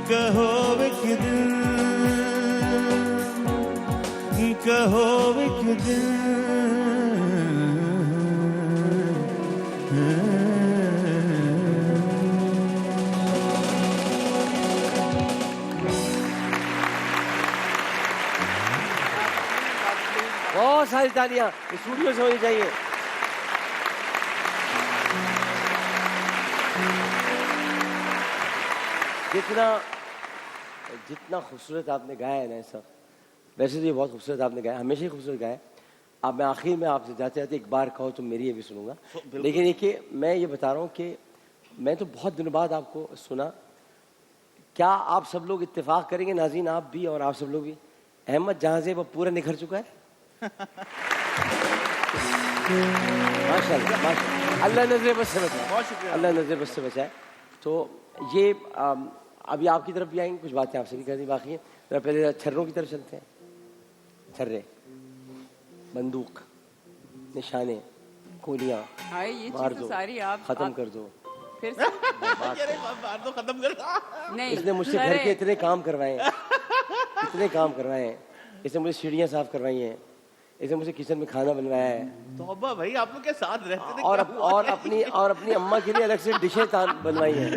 कहो एक दिन, कहो एक दिन। बहुत सारी तालियां स्टूडियो से होनी चाहिए। जितना जितना खूबसूरत आपने गाया है ना सब, वैसे तो ये बहुत खूबसूरत आपने गाया, हमेशा ही खूबसूरत गाया। अब मैं आखिर में आपसे जाते जाते एक बार कहो तो मेरी ये भी सुनूंगा, लेकिन ये कि मैं ये बता रहा हूँ कि मैं तो बहुत दिनों बाद आपको सुना। क्या आप सब लोग इत्तेफाक करेंगे, नाज़रीन आप भी और आप सब लोग भी, अहमद जहाज़ेब अब पूरा निखर चुका है। माशाल्लाह माशाल्लाह, अल्लाह नजर बस से बचाए, बहुत शुक्रिया, अल्लाह नजर बस से बचाए। तो ये अभी आपकी तरफ भी आएंगे, कुछ बातें आपसे भी करनी बाकी है। जरा पहले छर्रों की तरफ चलते हैं। छर्रे, बंदूक, निशाने, गोलियां हाय ये मार चीज़ दो, तो सारी आप खत्म कर दो। फिर से अरे बात तो खत्म कर। नहीं इसने मुझसे घर के इतने काम करवाए हैं, इतने काम करवाए हैं, इसने मुझे सीढ़ियाँ साफ करवाई हैं, इसने मुझे किचन में खाना बनवाया है तौबा भाई, आप लोग के साथ रहते थे और क्या हुआ? अपनी अम्मा के लिए अलग से डिशें बनवाई हैं,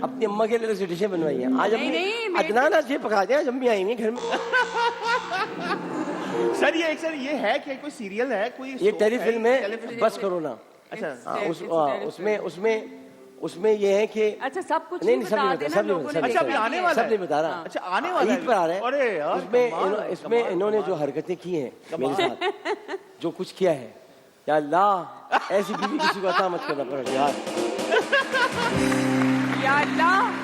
अपनी अम्मा के लिए अलग से डिशें बनवाई हैं। आज नहीं, हमने अदनान आज ये पका दिया, आज अम्मी आई नहीं घर में। सर ये है क्या, कोई सीरियल है, कोई ये show टेलीफिल्म है, टेलीफिल्म? बस करो ना। अच्छा उसमें ये है कि अच्छा सब कुछ नहीं नहीं सब नहीं बता बता, देना सब नहीं लोगों बता, ने अच्छा, अभी आने वाला सब है? नहीं बता रहा। अच्छा, आने वाला है ईद पर आ रहे हैं। अरे यार, कमाल, इसमें कमाल। इन्होंने जो हरकतें की हैं मेरे साथ, जो कुछ किया है, या अल्लाह ऐसी बीवी किसी को अता मत करना पड़े यार। या अल्लाह,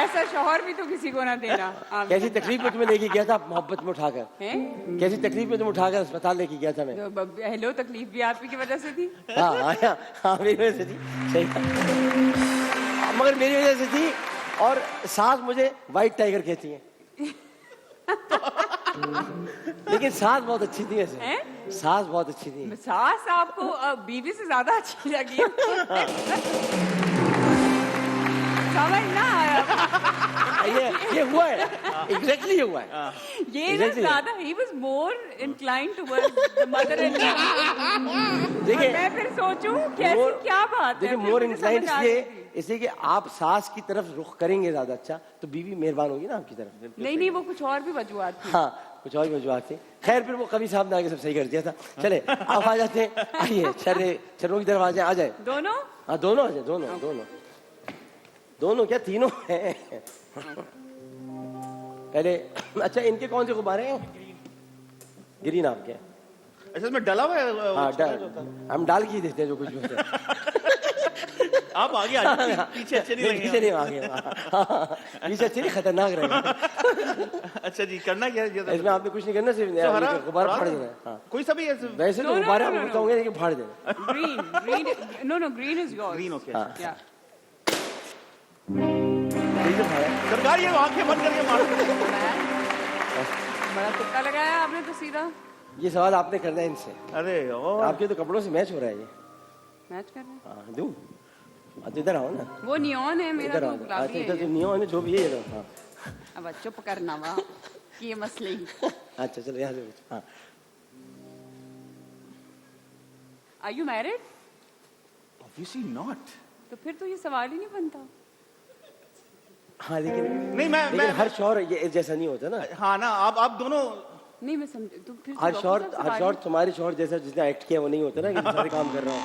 ऐसा शौहर भी तो किसी को ना देना। आमीन। कैसी तकलीफ में तुम्हें लेके गया था मोहब्बत में उठाकर, हैं? कैसी तकलीफ में तुम उठाकर अस्पताल लेके गया था मैं। हेलो, तकलीफ भी आप ही की वजह से थी। हाँ मेरी वजह से थी, सही था। मगर मेरी वजह से थी, और सास मुझे वाइट टाइगर कहती है। लेकिन सास बहुत अच्छी थी वैसे, हैं? सास बहुत अच्छी थी। सास आपको बीवी से ज्यादा अच्छी लगी। समझ ना आया। ये हुआ है, एग्जैक्टली ये हुआ है। ये ना Exactly. ज्यादा he was more inclined towards the mother-in-law। देखिए, मैं फिर सोचूं कैसी क्या बात है। देखिए फिर मोर मुझे इंक्लाइंड समझ आ इसलिए गई थी। इसलिए कि आप सास की तरफ रुख करेंगे ज्यादा अच्छा, तो बीवी मेहरबान होगी ना आपकी तरफ। नहीं वो कुछ और भी वजूहत थी। हाँ कुछ और वजूहत थी। खैर फिर वो कभी साहब ने आगे सब सही कर दिया था। चले आप आ जाते हैं, आइए चर्रों की तरफ आ जाए। दोनों हाँ दोनों आ जाए, दोनों क्या तीनों हैं। पहले अच्छा इनके कौन से गुब्बारे हैं? ग्रीन आपके? अच्छा, इसमें डला हुआ है? हाँ हम डाल के ही देते हैं जो कुछ भी होता है। आप आगे आ जाइए, पीछे अच्छे नहीं लगेंगे। पीछे नहीं आगे, पीछे अच्छे नहीं, खतरनाक रहेगा। अच्छा जी, करना क्या है? ये इसमें आपने कुछ नहीं करना, सिर्फ गुब्बारा फाड़ देना है। हाँ। कोई सा भी ऐसे वैसे तो No, no, गुब्बारे no, आप no, no. बताओगे लेकिन फाड़ देना। green no green is yours। Green, okay. हाँ। Yeah। ठीक है, फाड़ा। सरकार ये आंखें बंद करके मार बड़ा तुक्का लगाया आपने तो सीधा। ये सवाल आपने करना है इनसे, अरे और आपके तो कपड़ों से मैच हो रहा है ये। मैच कर रहे हैं। हाँ दूं, तो इधर आओ ना, वो नियॉन है, मेरा इधर तो आओ। गुलाबी अच्छा है इधर तो ये। नियॉन है जो भी है ये। हाँ अब चुप करना वाह, कि ये मसले ही। अच्छा चलो यहाँ से पूछो। हाँ Are you married? Obviously not. तो फिर तो ये सवाल ही नहीं बनता। हाँ लेकिन नहीं, मैं हर शौहर ये जैसा नहीं होता ना। हाँ ना, आप दोनों नहीं मैं समझ, तो फिर तो हर डॉक्टर शौहर साहब हर सवाल शौहर ही- तुम्हारी शौहर जैसा जिसने एक्ट किया वो नहीं होता ना, कि सारे काम कर रहा हूँ।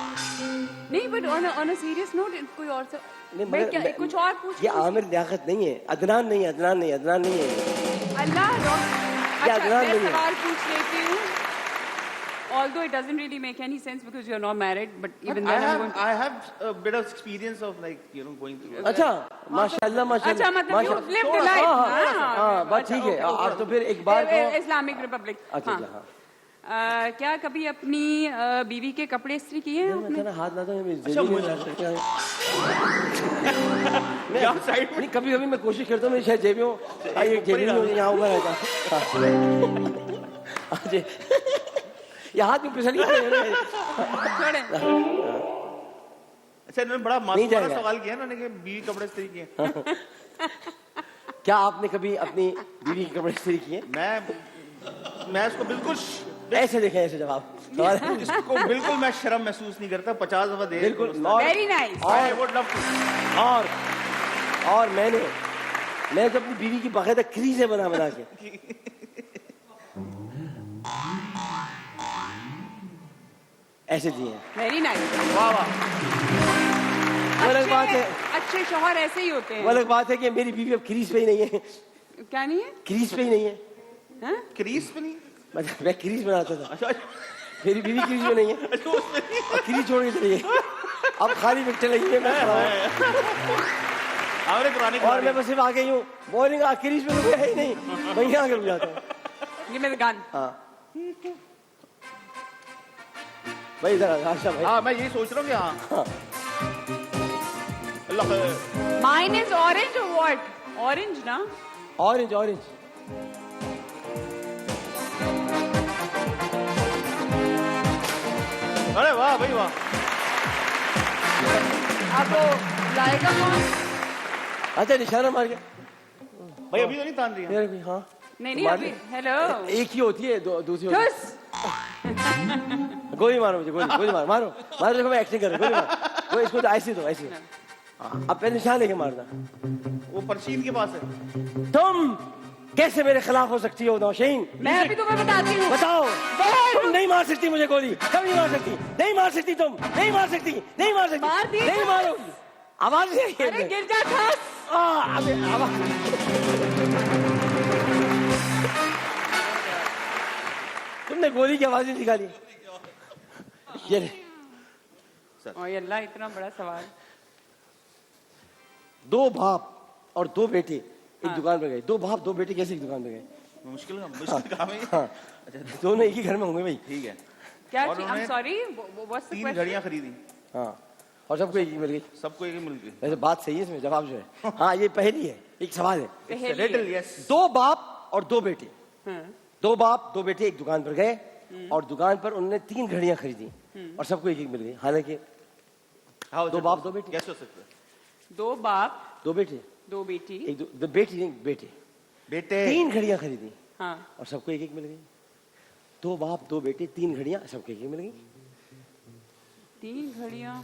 नहीं but on a serious note कोई और से नहीं, मैं मगर क्या कुछ और पूछ ये आमिर लियाकत नहीं है, अदनान नहीं है, अदनान नहीं है। अल्लाह ये अच्छा अदनान मैं नहीं है। सवाल पूछ लेती हूँ। Although it doesn't really make any sense because you're not married, but even then I'm going to... I have a bit of experience of going through. अच्छा माशाल्लाह माशाल्लाह। अच्छा मतलब you माशाल्लाह। lived a life। हाँ बात ठीक है। आप तो फिर एक बार को इस्लामिक रिपब्लिक। अच्छा हाँ क्या कभी अपनी बीवी के कपड़े इस्त्री किए हैं आपने? मैं हाथ लाता हूँ अच्छा, यहाँ साइड में नहीं, कभी कभी मैं कोशिश करता हूँ मेरी शायद जेबी हो, ये जेबी नहीं होती, यहाँ ऊपर रहता। ये हाथ में फिसल गया। छोड़े। अच्छा, इन्होंने बड़ा नहीं मासूमाना जाएगा। सवाल किया ना कि बीवी कपड़े इस्त्री किए। क्या आपने कभी अपनी बीवी के कपड़े इस्त्री किए? मैं इसको बिल्कुल ऐसे देखें, ऐसे जवाब सवाल है। इसको बिल्कुल मैं शर्म महसूस नहीं करता। 50 दफा दे बिल्कुल Very nice। I would love to। और मैं तो अपनी बीवी की बाकायदा क्रीजें बना के ऐसे दिए हैं। Very nice। वाह वाह। वो अलग बात है, अच्छे शौहर ऐसे ही होते वो हैं। अलग बात है कि मेरी बीवी अब क्रीज पे ही नहीं है, क्या नहीं है? क्रीज पे ही नहीं है। हाँ? क्रीज पे नहीं? मतलब मैं क्रीज बनाता था, अच्छा मेरी बीवी क्रीज में नहीं है, अच्छा, उसमें नहीं। और क्रीज छोड़ के चली गई। अब खाली विकेट लगी है, मैं खड़ा हूं। हमारे पुराने और मैं बस सिर्फ आ गई हूँ, बॉलिंग क्रीज में तो है ही नहीं, वहीं आगे रुक जाता हूँ। Give me the gun। हाँ भाई इधर आशा भाई। हाँ, मैं यही सोच रहा हूँ कि हाँ अल्लाह खैर। Mine is orange or what? Orange ना? Orange orange. अरे वाह भाई वाह। आपको लाएगा कौन? अच्छा निशाना मार के भाई अभी तो नहीं तान रही है। मेरे भी हाँ नहीं नहीं अभी हेलो एक ही होती है, दूसरी होती है। ठुस गोली मारो मुझे, गोली गोली मारो मारो मारो, देखो मैं एक्टिंग कर रहा हूँ, गोली मारो। वो इसको तो ऐसे दो, ऐसे। हाँ, अब पहले निशान लेके मारना। वो परशीन के पास है। तुम कैसे मेरे खिलाफ हो सकती हो नौशीन? मैं अभी तुम्हें बताती हूँ। बताओ। तुम नहीं मार सकती मुझे गोली, कभी नहीं मार सकती, नहीं मार सकती, तुम नहीं मार सकती, नहीं मार सकती, मार दी नहीं तो- मारोगी। आवाज नहीं आई है। अरे गिर जा खस। अबे आवाज। तुमने गोली की आवाज नहीं निकाली। ये ले। ओए अल्लाह, इतना बड़ा सवाल। दो बाप और दो बेटे एक दुकान पे गए। दो बाप दो बेटे कैसे एक दुकान पे गए? मुश्किल काम है ये। हाँ, दोनों एक ही घर में होंगे भाई। ठीक है। क्या और चीज? I'm उन्होंने sorry, what's the 3 question? घड़ियां खरीदी, हाँ, और सबको एक ही मिल गई। सबको एक ही मिल गई। वैसे बात सही है, इसमें जवाब जो है। हाँ, ये पहेली है, एक सवाल है। पहेली रिडल, है। यस। दो बाप और दो बेटे, हाँ, दो बाप दो बेटे एक दुकान पर गए और दुकान पर उन्होंने 3 घड़ियां खरीदी और सबको एक एक मिल गई। हालांकि दो बाप दो बेटे। कैसे हो सकता है? दो बाप दो बेटे दो बेटी। एक दो बेटी नहीं बेटे, बेटे 3 घड़ियां खरीदी हाँ, और सबको एक एक मिल गई। दो बाप दो बेटे 3 घड़ियां सबको एक एक मिल गई। 3 घड़ियां।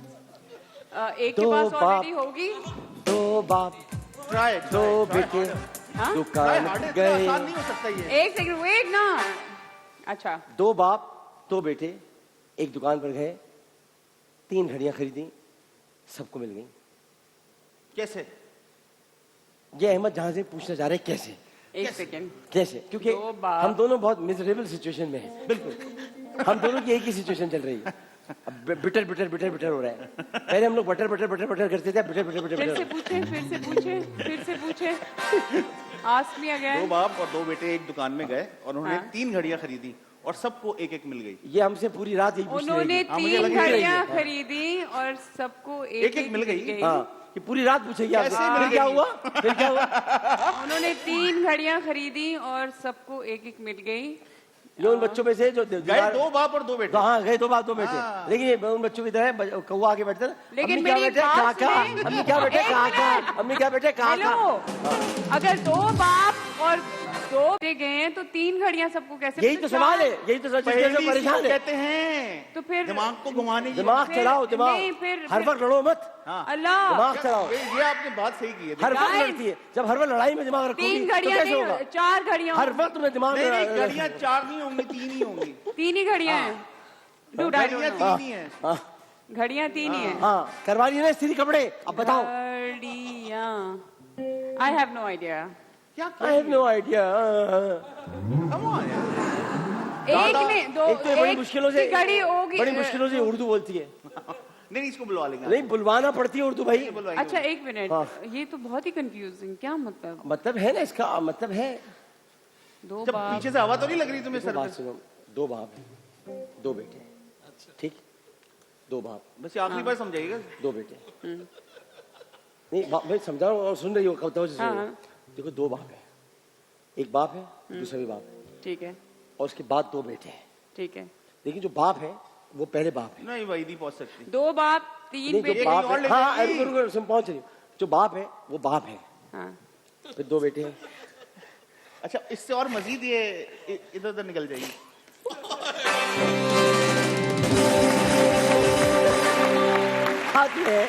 एक के दो पास बाप- ऑलरेडी होगी। दो बाप ट्राई दो बेटे हाँ? दुकान आसान गए। नहीं हो सकता ये। एक सेकंड वेट ना। अच्छा, दो बाप दो बेटे एक दुकान पर गए, 3 घड़ियां खरीदी, सबको मिल गई। कैसे? ये अहमद जहां से पूछना चाह रहे हैं कैसे एक सेकंड। कैसे, क्योंकि दो बाप- हम दोनों बहुत मिजरेबल सिचुएशन में हैं। बिल्कुल हम दोनों की एक ही सिचुएशन चल रही है। अब बिटर बिटर बिटर बिटर हो रहा है। पहले हम लोग बटर बटर बटर बटर करते थे, बिटर बिटर बिटर फिर से बिटर। पूछे, फिर से पूछे, फिर से पूछे। आस्क मी दो अगेन। बाप और दो बेटे एक दुकान में गए और उन्होंने हाँ। 3 घड़ियां खरीदी और सबको एक एक मिल गई। ये हमसे पूरी रात यही पूछते उन्होंने रहेगी। हाँ, मुझे 3 लग ही रही घड़ियां है। खरीदी और सबको एक एक-एक मिल गई। हाँ, कि पूरी रात पूछेगी आपसे कैसे मिल फिर क्या गई? हुआ, फिर क्या हुआ। उन्होंने 3 घड़ियां खरीदी और सबको एक एक मिल गई। ये उन बच्चों में से जो गए दीवार- 2 बाप और 2 बेटे। हाँ, गए दो बाप दो बेटे। हाँ। लेकिन ये उन बच्चों की तरह कौवा आके बैठते ना, लेकिन अम्मी क्या मेरी बेटे बात काका, सुने। अम्मी क्या बेटे एक काका, मिनट। अम्मी क्या बेटे हेलो, काका। अगर 2 बाप और 2 बेटे गए हैं तो 3 घड़ियां सबको कैसे? यही तो सवाल है, यही तो सच पहेली है, इसको परेशान है। कहते हैं। तो फिर दिमाग को घुमाने की। दिमाग फिर- चलाओ, दिमाग नहीं, फिर- हर वक्त लड़ो मत, हाँ। अल्लाह, दिमाग चलाओ। ये आपने बात सही की है। हर वक्त Guys, लड़ती है, जब हर वक्त लड़ाई में दिमाग रखोगी 3 तो घड़ियां कैसे होगा? नहीं, 4 घड़ियां। हर वक्त तुम्हें दिमाग नहीं नहीं, में घड़ियां 4 नहीं होंगी, 3 ही होंगी। 3 ही घड़ियां हैं। Dude, I don't घड़ियां know. 3 ही हैं। हाँ, घड़ियां 3 ही हैं। हाँ, करवा रही है ना इस्त्री कपड़े। अब बताओ। घड़ियां। I have no idea. I have no idea। Come on यार। एक ने दो, एक तो ये बड़ी एक मुश्किलों से की घड़ी होगी। बड़ी मुश्किलों से उर्दू बोलती है। नहीं इसको बुलवा लेंगे। नहीं, बुलवाना पड़ती है उर्दू भाई। बुलवाएंगे। अच्छा, एक मिनट। हाँ। ये तो बहुत ही कंफ्यूजिंग। क्या मतलब? मतलब है ना, इसका मतलब है। 2 जब बाप। पीछे से हवा तो नहीं लग रही तुम्हें देखो सर बात पे? सुनो, दो बाप हैं, दो बेटे हैं, ठीक, दो बाप बस ये आखिरी बार समझाइएगा। दो बेटे। नहीं भाई समझा रहा हूँ और सुन रही हो, कब तक सुन रही हो। हाँ। देखो दो बाप है, एक बाप है दूसरा भी बाप है ठीक है, और उसके बाद दो बेटे हैं। ठीक है। लेकिन जो बाप है वो पहले बाप है। नहीं भाई नहीं पहुंच सकती। 2 बाप 3 नहीं, जो बेटे। बाप और है, ले हाँ जाएगी। रुको रुको सुन, पहुंच रही हूँ। जो बाप है वो बाप है, हाँ। फिर दो बेटे हैं। अच्छा इससे और मजीद ये इधर उधर निकल जाएगी। बात ये है,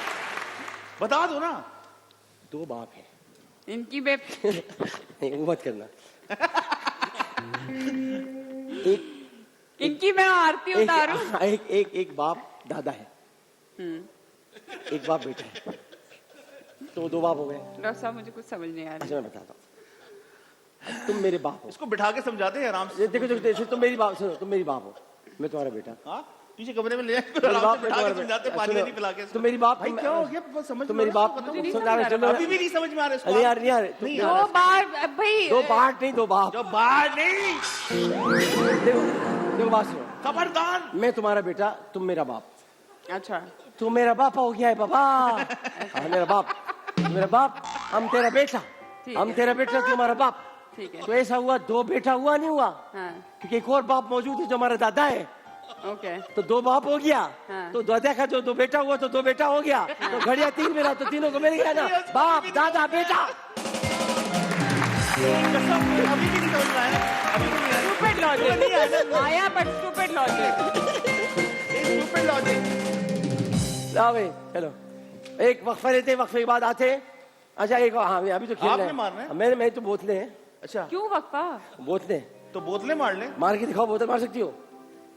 बता दो ना। दो बाप है। इनकी बे नहीं वो मत करना। एक इनकी मैं आरती उतारूं। एक एक एक बाप दादा है, एक बाप बेटा है, तो दो बाप हो गए। डॉक्टर साहब मुझे कुछ समझ नहीं आ रहा। अच्छा मैं बताता हूँ, तुम मेरे बाप हो। इसको बिठा के समझाते हैं आराम से। ये देखो देखो देखो, तुम मेरी बाप सुनो, तुम मेरी बाप हो, मैं तुम्हारा बेटा। हाँ पीछे कमरे में ले जाए मेरी आराम बाप से मैं बिठा के तुम्हारा समझाते बेटा। पानी सुनो, नहीं पिला के। तुम मेरी बाप भाई क्या हो गया बस समझ तुम में मेरी आ रहा है, बाप बताओ। मुझे नहीं सुन समझ आ रहा रहा। अभी भी नहीं समझ में आ रहा है इसको। अरे यार यार नहीं तुम- आ दो बार भाई। दो बाप नहीं दो बाप। जो बाहर नहीं। देखो देखो बात सुनो, खबरदार। मैं तुम्हारा बेटा तुम मेरा बाप। अच्छा, तू मेरा बाप हो गया है बाबा। हाँ मेरा बाप, तू मेरा बाप, हम तेरा बेटा, ठीक हम है। तेरा बेटा तू हमारा बाप। ठीक है। तो ऐसा हुआ, दो बेटा हुआ नहीं हुआ, हाँ, क्योंकि एक और बाप मौजूद है जो हमारा दादा है। ओके। तो दो बाप हो गया, हाँ। तो दादा का जो दो बेटा हुआ तो दो बेटा हो गया, तो घड़िया 3 मिला तो तीनों को मिल गया ना, बाप दादा बेटा। कसम अभी भी नहीं समझ में आया। अभी भी नहीं आया। Stupid लॉजिक आया, but stupid logic. Stupid logic. लाओ भाई चलो एक वक्फा लेते हैं, वक्फे के बाद आते हैं। अच्छा एक हाँ अभी तो खेल आपने रहे हैं। मारना है? मैं तो बोतलें हैं, अच्छा क्यों वक्फा? बोतलें तो बोतलें मार ले। मार के दिखाओ, बोतल मार सकती हो?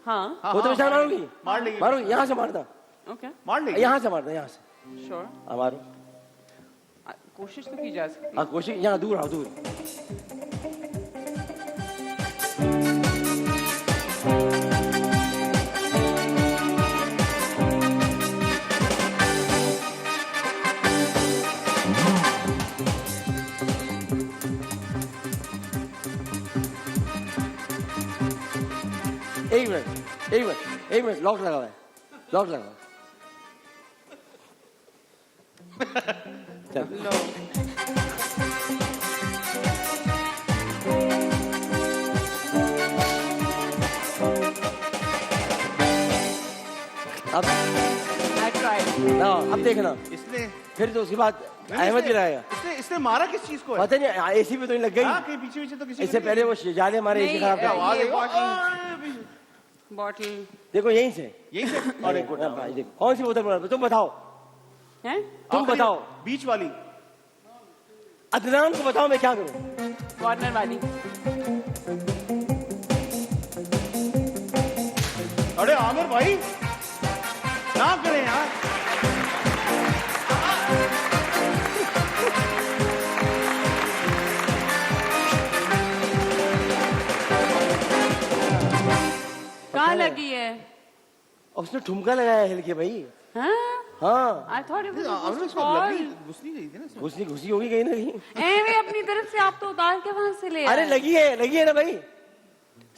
हाँ, हाँ, बोतल हाँ, निशान मारोगी? मार लेगी। मारोगी, यहाँ से मारना, ओके, मार लेगी। यहाँ से मारना, यहाँ से। श्योर, हाँ मारो। कोशिश तो की जा सकती है। हाँ कोशिश, यहाँ दूर आओ, दूर। एक मिनट लॉक लगा हुआ है, लॉक लगा हुआ है। चल अब I tried. ना अब देखना, इसने फिर तो उसके बाद अहमद भी रहेगा। इसने मारा किस चीज को है? पता नहीं एसी पे तो नहीं लग गई। हाँ, कहीं पीछे पीछे तो किसी इससे पहले वो जाले हमारे एसी नहीं, खराब कर आवाज ये आई। बॉटल, बॉटल देखो यहीं से। यही से और एक हाँ, भाई, देखो कौन सी बोतल बना तुम बताओ, है, तुम आखिरी बताओ। बीच वाली। अदनान को बताओ मैं क्या करूं। कॉर्नर वाली। अरे आमिर भाई ना करें यार। कहाँ लगी है? उसने ठुमका लगाया हिल के भाई। हाँ, हाँ I thought it was Aamir just इसमें fall. लगी घुसनी गई थी ना इसमें। घुसी घुसी होगी कहीं ना कहीं। एवे अपनी तरफ से आप तो उतार के वहां से ले अरे आए। लगी है ना भाई,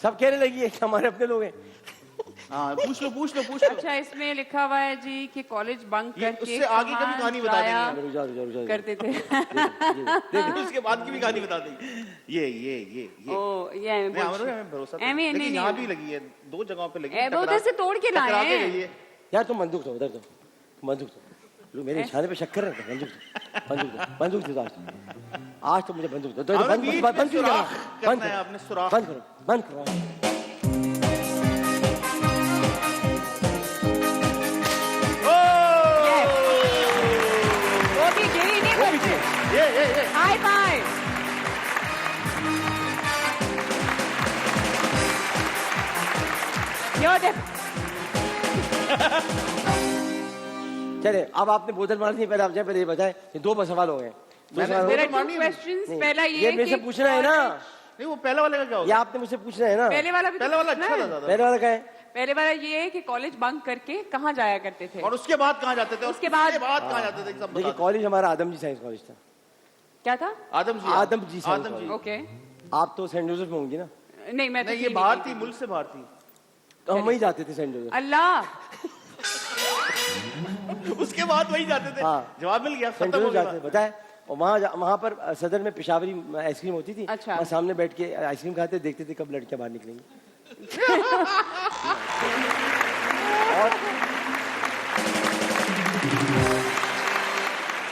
सब कह रहे लगी है, हमारे अपने लोग हैं। हाँ पूछ लो पूछ लो पूछ लो। अच्छा, इसमें लिखा हुआ है जी कि कॉलेज बंक ये करके उससे आगे का भी कहाँ कहानी बता जाया देंगे। रुक जाओ, रुक जाओ, रुक जाओ। करते थे। देखो उसके बाद की भी कहानी बता देंगे। ये ओ ये नहीं आमिर भाई हमें भरोसा एमी लेकिन नहीं यहाँ भी लगी है, दो जगहों पे लगी है। दो उधर से तोड़ के लाए टकरा के हैं। गई है। यार तुम बंदूक दो, उधर दो बंदूक दो। लो मेरे इशारे पे शक कर रहे थे, बंदूक दो, बंदूक दो, बंदूक दो आज तो मुझे बंदूक दो। आमिर बंद बीच बंद में बंद क्यों सुराख करना? बंद करना है करो, आपने, सुराख। बंद करो, बंद करो। वो भी गिरी नहीं वो बच्चे। पीछे। ये हाई फाइव। यो देख, चले अब आपने बोतल मार दी, पहले आप जाए, पहले ये बताए, ये दो सवाल हो गए। दो मैंने सवाल हो there गए। are मारनी two है। questions. नहीं, पहला ये ये मेरे से कि पूछना है ना, नहीं वो पहला वाले का क्या ये होगा? आपने मुझसे पूछना है ना। पहले वाला भी तो पहला वाला पूछना अच्छा है। था ज्यादा। पहले वाला क्या है? पहले वाला ये है कि कॉलेज बंक करके कहाँ जाया करते थे। और उसके बाद कहाँ जाते थे? और उसके बाद- कहाँ जाते थे? सब देखिए बता कॉलेज हमारा आदम जी साइंस कॉलेज था। क्या था? आदम जी आदम जी साइंस आदम जी कॉलेज। ओके, आप तो सेंट जोसेफ में होंगी ना, नहीं मैं तो नहीं ये थी बाहर नहीं थी, मुल्क से बाहर थी। तो हम वहीं जाते थे सेंट जोसेफ। अल्लाह, उसके बाद वही जाते थे। हाँ। जवाब मिल गया, सेंट खत्म हो जोसेफ जाते गया। थे, बताए। और वहाँ पर सदर में पेशावरी आइसक्रीम होती थी। अच्छा। वहाँ सामने बैठ के आइसक्रीम खाते, देखते थे कब लड़कियां बाहर निकलेंगी। और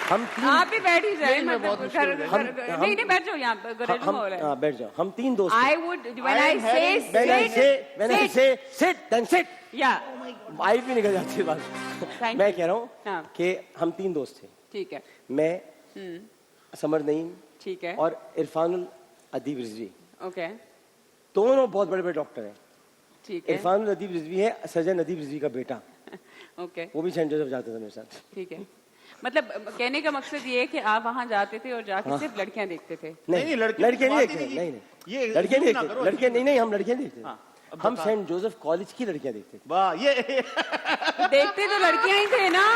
हम आप भी बैठ ही जाए। नहीं, मैं बहुत मुश्किल हो जाएगा। नहीं नहीं बैठ जाओ यहाँ, गरज में हो रहा है। हाँ, बैठ जाओ, हम तीन दोस्त I would when I say when I sit, say sit then sit, yeah, wife भी निकल जाती है बात। Thank मैं you. कह रहा हूँ हाँ। कि हम तीन दोस्त थे, ठीक है, मैं, समर नईम ठीक है, और इरफानुल अदीब रिजवी, ओके, दोनों बहुत बड़े बड़े डॉक्टर हैं। ठीक है, इरफानुल अदीब रिजवी है सर्जन अदीब रिजवी का बेटा, ओके, वो भी सेंट जोसेफ जाता था मेरे साथ। ठीक है। मतलब कहने का मकसद ये है कि आप वहाँ जाते थे और जाके सिर्फ लड़कियाँ देखते थे। नहीं, लड़के लड़के की नहीं बात देखते, ही नहीं नहीं की। नहीं, ये लड़के नहीं ना देखते, करो, लड़के नहीं, हम लड़के नहीं देखते। हाँ, अब हम बता। सेंट जोसेफ कॉलेज की लड़कियां देखते थे। वाह ये देखते तो लड़कियाँ ही थे ना।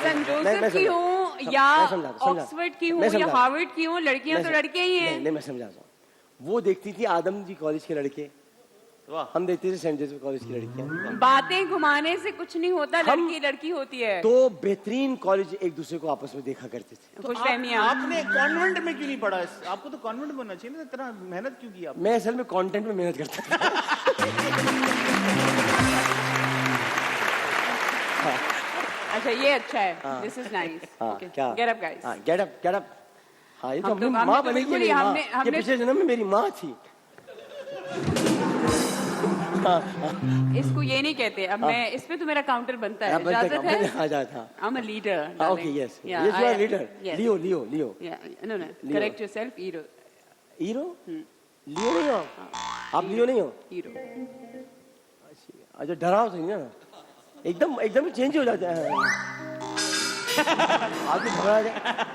सन जोसेफ की हूँ या मैं समझाता हूँ, ऑक्सफोर्ड की हूँ मैं या समझाता हूँ। हार्वर्ड की हूँ, लड़कियाँ तो लड़कियाँ ही नहीं, हैं। नहीं मैं समझाता हूँ। वो देखती थी आदम जी कॉलेज के लड़के, वाह हम देखते थे सेंट जोसेफ कॉलेज की लड़कियां। बातें घुमाने से कुछ नहीं होता, हम- लड़की लड़की होती है। तो बेहतरीन कॉलेज एक दूसरे को आपस में देखा करते थे। खुश फहमियाँ। आपने कॉन्वेंट में क्यों नहीं पढ़ा? आपको तो कॉन्वेंट बनना चाहिए ना, इतना मेहनत क्यों की आपने? मैं असल में कंटेंट में मेहनत करता था। अच्छा ये अच्छा है, दिस इज नाइस। हाँ क्या? Get up guys. हाँ गेट अप, गेट अप। हाँ ये तो हम अपनी तो- हमने माँ तो बनेगी बिल्कुल ही- मेरी माँ, हमने- ये हमने- पिछले जन्म में मेरी माँ थी। इसको ये नहीं कहते। अब मैं इस पे तो मेरा काउंटर बनता है, इजाजत है? आ जाता। I'm a leader. Okay, yes. Yes, you are a leader. Leo, Leo. Yeah, no. Correct yourself, hero. Hero? लियो नहीं हो? आप लियो नहीं हो? Hero. अच्छा डराओ तो नहीं ना, एकदम चेंज हो जाता है। आदमी भगा जाए।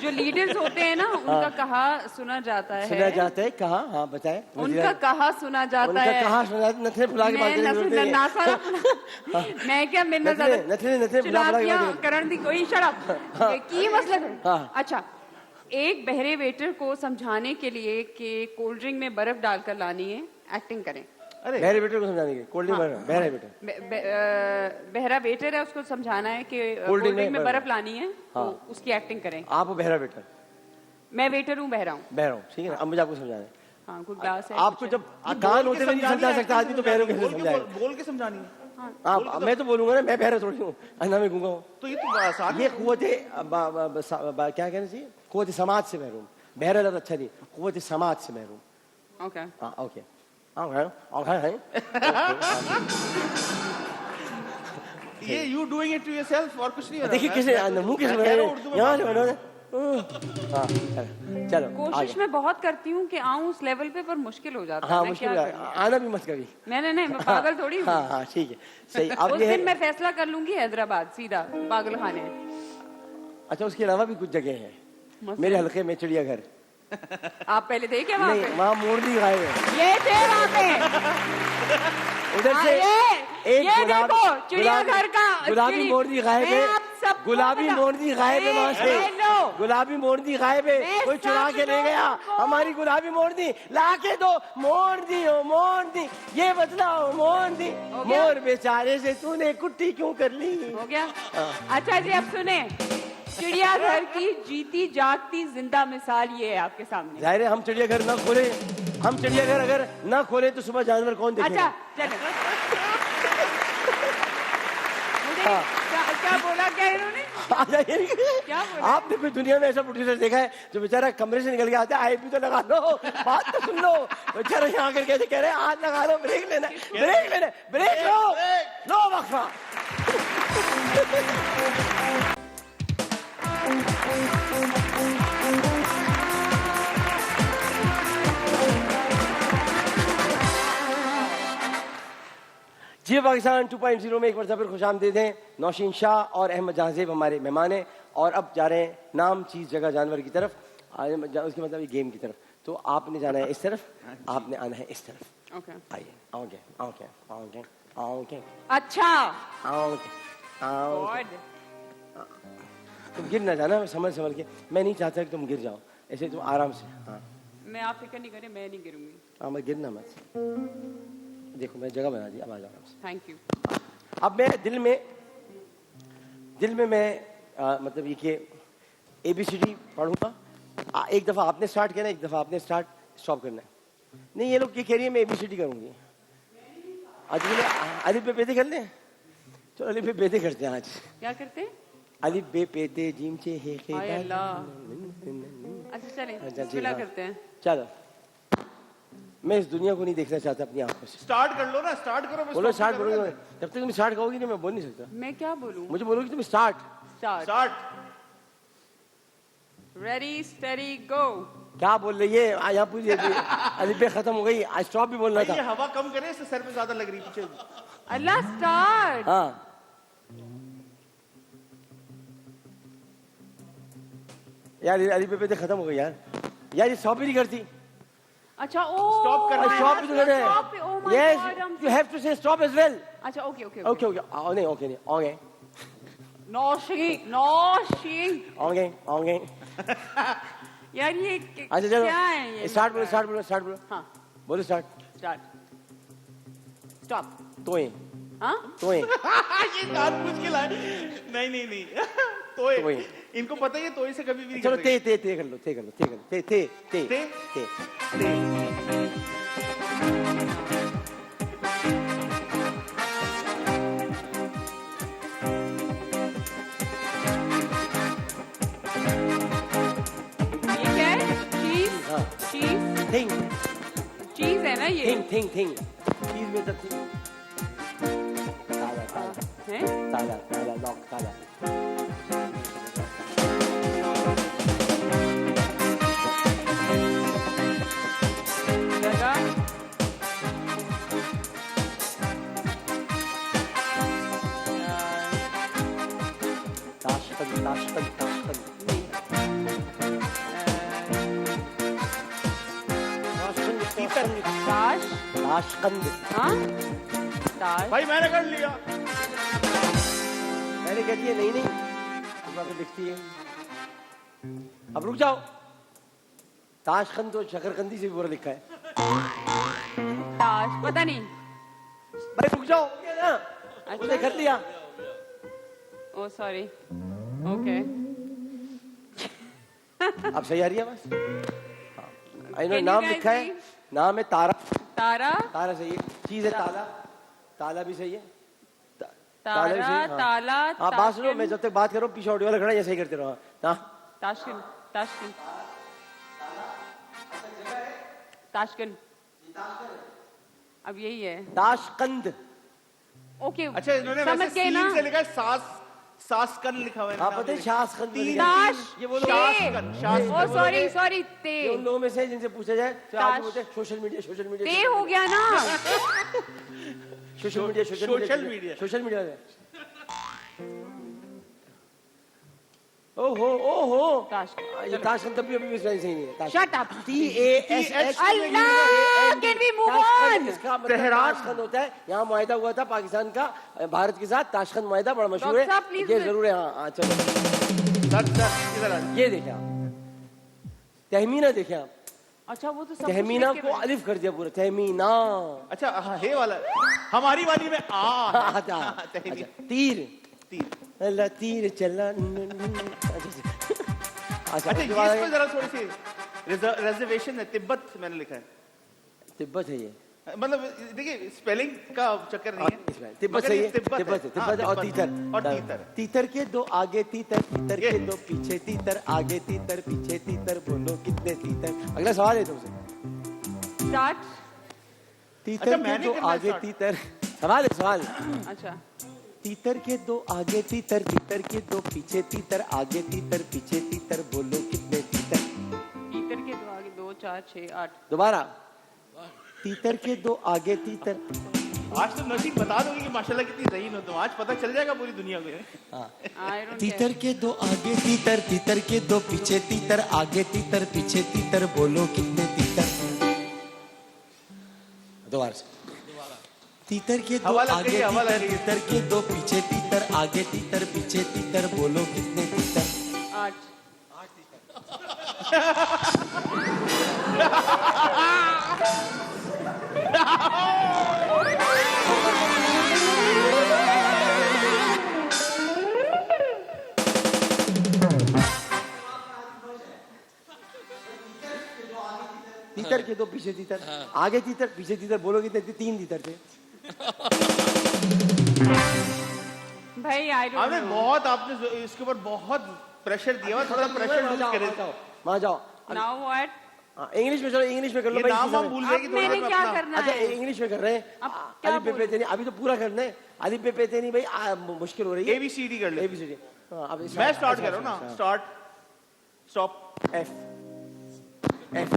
जो लीडर्स होते हैं ना, उनका कहा सुना जाता है। सुना जाता है कहाँ? हाँ बताए। उनका कहा सुना जाता उनका है। कहाँ सुना? नथने फुला के बात करेंगे। मैं क्या मिलना नथने फुला के करण दी कोई शराब की मसला हाँ। अच्छा, एक बहरे वेटर को समझाने के लिए कि कोल्ड ड्रिंक में बर्फ डालकर लानी है, एक्टिंग करें। अरे बहरे बेटे को समझाने के कोल्ड ड्रिंक बहरा बेटे बहरा वेटर है, उसको समझाना है कि कोल्ड कोल्ड ड्रिंक में में बर्फ लानी है, तो उसकी एक्टिंग करें। आप बहरा बेटा, मैं वेटर हूँ, बहरा हूँ। बहरा हूँ, ठीक है ना। अब मुझे आपको समझाना है। हाँ, कोई ग्लास है। आपको जब कान होते हुए नहीं समझा सकता आदमी तो बहरों कैसे समझाएगा? बोल के समझानी है। आप मैं तो बोलूंगा ना, मैं बहरा थोड़ी हूँ, अंधा में गूंगा हूँ। तो ये तो आसान ये कुव्वते क्या कहना चाहिए, कुव्वते समाज से महरूम। बहरा ज्यादा अच्छा नहीं, कुव्वते समाज से महरूम। ओके। हाँ ओके, है ये you doing it to yourself और कुछ नहीं हो रहा। देखिए किसे मुंह कैसे बनाए यहाँ से बनाओ। हाँ चलो कोशिश मैं बहुत करती हूँ कि आऊँ उस लेवल पे, पर मुश्किल हो जाता है। हाँ मैं मुश्किल क्या है, करूँ? आना भी मत कभी। नहीं, मैं पागल थोड़ी हूँ। हाँ ठीक है सही। अब उस ये दिन है, मैं फैसला कर लूंगी हैदराबाद सीधा पागल खाने। अच्छा उसके अलावा भी कुछ जगह है मेरे हल्के में, चिड़ियाघर। आप पहले थे क्या वहाँ नहीं पे? वहाँ मोरनी गायब है। ये थे वहाँ पे। उधर हाँ, से ये देखो चिड़ियाघर का गुलाबी मोरनी गायब मैं है। आप सबको गुलाबी बता- मोरनी गायब है वहाँ से। हेलो। गुलाबी मोरनी गायब है, मैं कोई चुरा के ले सब गया लोगों को- हमारी गुलाबी मोरनी। ला के दो मोरनी, ओ मोरनी, ये बतलाओ मोरनी, हो गया? मोर बेचारे से तूने कुट्टी क्यों कर ली? हो गया? अच्छा जी, अब सुने, चिड़ियाघर की जीती जागती जिंदा मिसाल ये है आपके सामने। जाहिर है हम चिड़ियाघर ना खोले, हम चिड़ियाघर अगर ना खोले तो सुबह जानवर कौन देखेगा? अच्छा चलो। मुझे क्या बोला क्या इन्होंने? क्या बोला? आपने कोई दुनिया में ऐसा प्रोड्यूसर देखा है जो बेचारा कमरे से निकल के आता है, आए भी तो लगा लो, बात तो सुन लो। बेचारा यहाँ आकर कैसे कह रहे हैं, हाथ लगा लो, ब्रेक लेना, ब्रेक लो वक्फा। जी पाकिस्तान 2.0 में एक बार फिर खुशामदीद हैं। नौशीन शाह और अहमद जहांजेब हमारे मेहमान हैं और अब जा रहे हैं नाम चीज जगह जानवर की तरफ, उसके मतलब ये गेम की तरफ। तो आपने जाना है इस तरफ, आपने आना है इस तरफ। ओके। आइए आओगे आओगे आओगे आओगे अच्छा आओगे आओगे। गॉड, तुम गिर ना जाना, संभल के। मैं नहीं चाहता कि तुम गिर जाओ, ऐसे तुम आराम से। हाँ मैं आप फिक्र नहीं करें, मैं नहीं गिरूंगी। हाँ मैं गिरना मत। देखो मैं जगह बना दी, अब आ जाओ आराम से। Thank you. अब मैं दिल में मैं मतलब ये कि ABCD पढ़ूंगा। एक दफा आपने स्टार्ट करना है, एक दफा आपने स्टॉप करना है। नहीं ये लोग ये कह रही है मैं ABCD करूंगी। आज अलिफ बे पेदे कर लें, चलो अलिफ बे पेदे करते हैं आज। क्या करते हैं? अलिफ बे पेदे जीम चे हे हाय अल्लाह। अच्छा चलें, अच्छा, जी, बिस्मिल्लाह हाँ। करते हैं। चलो मैं इस दुनिया को नहीं देखना चाहता अपनी आंखों से। स्टार्ट कर लो ना, स्टार्ट करो। मैं बोलो stop स्टार्ट नहीं करोगे, करूंगा। जब तक तुम स्टार्ट कहोगी नहीं मैं बोल नहीं सकता। मैं क्या बोलूं? मुझे बोलोगी तुम स्टार्ट। स्टार्ट। रेडी स्टेडी गो। क्या बोल रही है यहाँ पूरी अलिफ बे खत्म हो गई, आज स्टॉप भी बोलना ये था। हवा कम करे, इससे सर पे ज्यादा लग रही पीछे। अल्लाह स्टार्ट। हाँ यार ये अलिफ बे पेदे खत्म हो गई यार ये स्टॉप ही नहीं करती। अच्छा ओ Stop करना है। स्टॉप भी तो कर रहे Stop it. Oh my हैं। God, I'm yes you have to say stop as well. अच्छा ओके ओके ओके ओके नहीं ओके नहीं ओके नौशिंग ओके यार ये अच्छा क्या है चलो ये? स्टार्ट बोलो हाँ बोलो स्टार्ट। Start stop. तोए हाँ ये बात मुश्किल है। नहीं तोए तोए। इनको पता ही है, तोए से कभी भी नहीं चलो कर ते सकते। ते ते कर लो ते कर लो ते कर लो ते ते ते ते? ते चीज थिंग चीज है ना ये थिंग चीज में तो थिंग ताला ताला है ताला ताला लॉक ताला जगह ताशकंद नहीं ताश ताशकंद हाँ ताश भाई मैंने कर लिया। पहले कहती है नहीं तो लिखती है अब रुक जाओ ताशकंद तो शकरकंदी से भी बुरा लिखा है ताश पता नहीं भाई रुक जाओ ये ना उसने कर लिया ओ सॉरी ओके अब सही आ रही है बस आई नो Can you नाम guys लिखा है see? नाम है तारा तारा तारा सही है चीज है ताला ताला भी सही है तारा भी सही है, हाँ। ताला हाँ बात सुनो मैं जब तक बात करूँ पीछे ऑडियो वाला खड़ा है, ऐसे ही करते रहो हाँ ताशकंद ताशकंद ताशकंद अब यही है ताशकंद ओके अच्छा इन्होंने समझ वैसे गए ना सीन से लिखा है सासकन लिखा हुआ है हाँ पता है शासकंद ताश ये वो लोग शासकन ओ सॉरी सॉरी ते ये उन लोगों में से जिनसे पूछा जाए तो ताश। आगे बोलते हैं सोशल मीडिया ते हो गया ना सोशल मीडिया। सोशल मीडिया ओहो ताशकंद ये ताशकंद तब भी अभी भी सही नहीं है शट अप TASH अल्लाह कैन वी मूव ऑन इसका मतलब ताशकंद होता है यहाँ मुआहिदा हुआ था पाकिस्तान का भारत के साथ ताशकंद मुआहिदा बड़ा मशहूर डॉक्टर साहब, है प्लीज ये जरूर है हाँ चलो सर इधर आ ये देखे आप तहमीना देखे आप अच्छा वो तो सब तहमीना कुछ को अलिफ कर दिया पूरा तहमीना अच्छा हाँ, हे वाला हमारी वाली में आ अच्छा तहमीना। तीर तीर अल्लाह तीर चला अच्छा ये इसमें जरा थोड़ी सी रिजर्वेशन है तिब्बत मैंने लिखा है तिब्बत है ये मतलब देखिए स्पेलिंग का चक्कर नहीं है तिब्बत मगर सही ये है तिब्बत हाँ, और तीतर और तीतर तीतर के दो आगे तीतर तीतर ये। के दो पीछे तीतर आगे तीतर पीछे तीतर बोलो कितने तीतर अगला सवाल है तुमसे स्टार्ट तीतर अच्छा, के मैंने दो करना है आगे start। तीतर सवाल है सवाल अच्छा तीतर के दो आगे तीतर तीतर के दो पीछे तीतर आगे तीतर पीछे तीतर बोलो कितने तीतर तीतर के दो आगे 2 4 6 8 दोबारा तीतर के दो आगे तीतर आज तो नसीब बता दोगे कि माशाल्लाह कितनी ज़हीन हो तुम आज पता चल जाएगा पूरी दुनिया को आई डोंट तीतर के दो आगे तीतर तीतर के दो पीछे तीतर आगे तीतर पीछे तीतर बोलो कितने तीतर दोबारा से तीतर के दो हवाला आगे करिए, हवाला तीतर करिए। तीतर के दो पीछे तीतर आगे तीतर पीछे तीतर बोलो कितने तीतर 8 तीतर के दो पीछे तीतर आगे तीतर पीछे तीतर बोलो कितने 3 तीतर थे भाई आई डोंट हमें नो बहुत आपने इसके ऊपर बहुत प्रेशर दिया हुआ थोड़ा प्रेशर लूज करे वहाँ जाओ नाउ व्हाट इंग्लिश में चलो इंग्लिश में कर लो ये भाई नाम इसी हम समय। भूल अब गए कि थोड़ा मैंने सा क्या अपना- करना अच्छा है इंग्लिश में कर रहे हैं अब क्या अलिफ बे बोलूं? पे नहीं अभी तो पूरा करना है अलिफ बे पे नहीं भाई मुश्किल हो रही है ABCD कर ले ABCD अब मैं स्टार्ट कर रहा हूँ ना start stop F F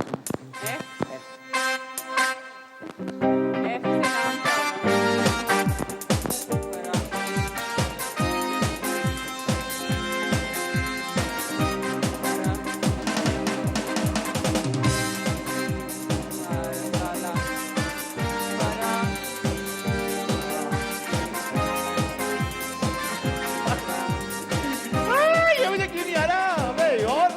F F से नाम क्या होगा? काला हरा ये मुझे क्यों नहीं आ रहा अबे और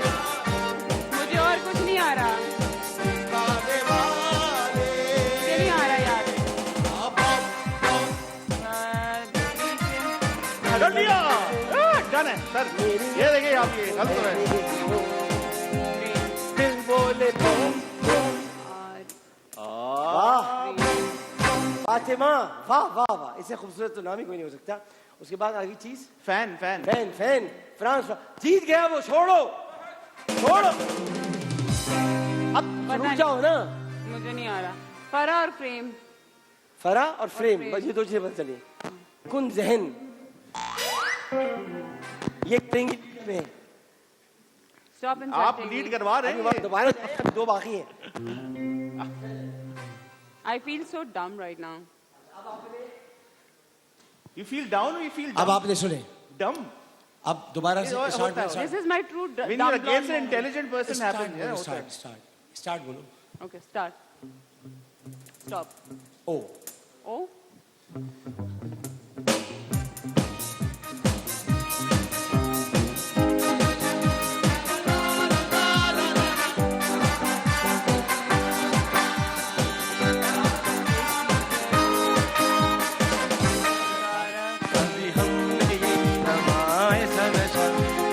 मुझे और कुछ नहीं आ रहा मुझे नहीं आ रहा यार कर लिया डन है सर ये देखिए आप ये गलत हो रहा है दिल बोले तुम वाह फातिमा वाह वाह वाह इससे खूबसूरत तो नाम ही कोई नहीं हो सकता उसके बाद आगे चीज fan fan fan fan France जीत गया वो, छोड़ो छोड़ो अब रुक जाओ ना। मुझे नहीं आ रहा। फरा और फ्रेम। फरा और फ्रेम, फ्रेम। बस ये दो चीजें पता चली। कुन जहन, ये टेंगी में स्टॉप आप लीड करवा रहे हैं। दोबारा अभी दो बाकी हैं। आई फील सो डम right now. You feel down, you feel अब आपने सुने, डम। अब दोबारा से होता स्टार्ट है। This is my true When you're against an intelligent person happens, yeah, होता है। स्टार्ट स्टार्ट स्टार्ट बोलो। Okay start. स्टॉप। ओ ओ कभी हमने ये समाए समझा,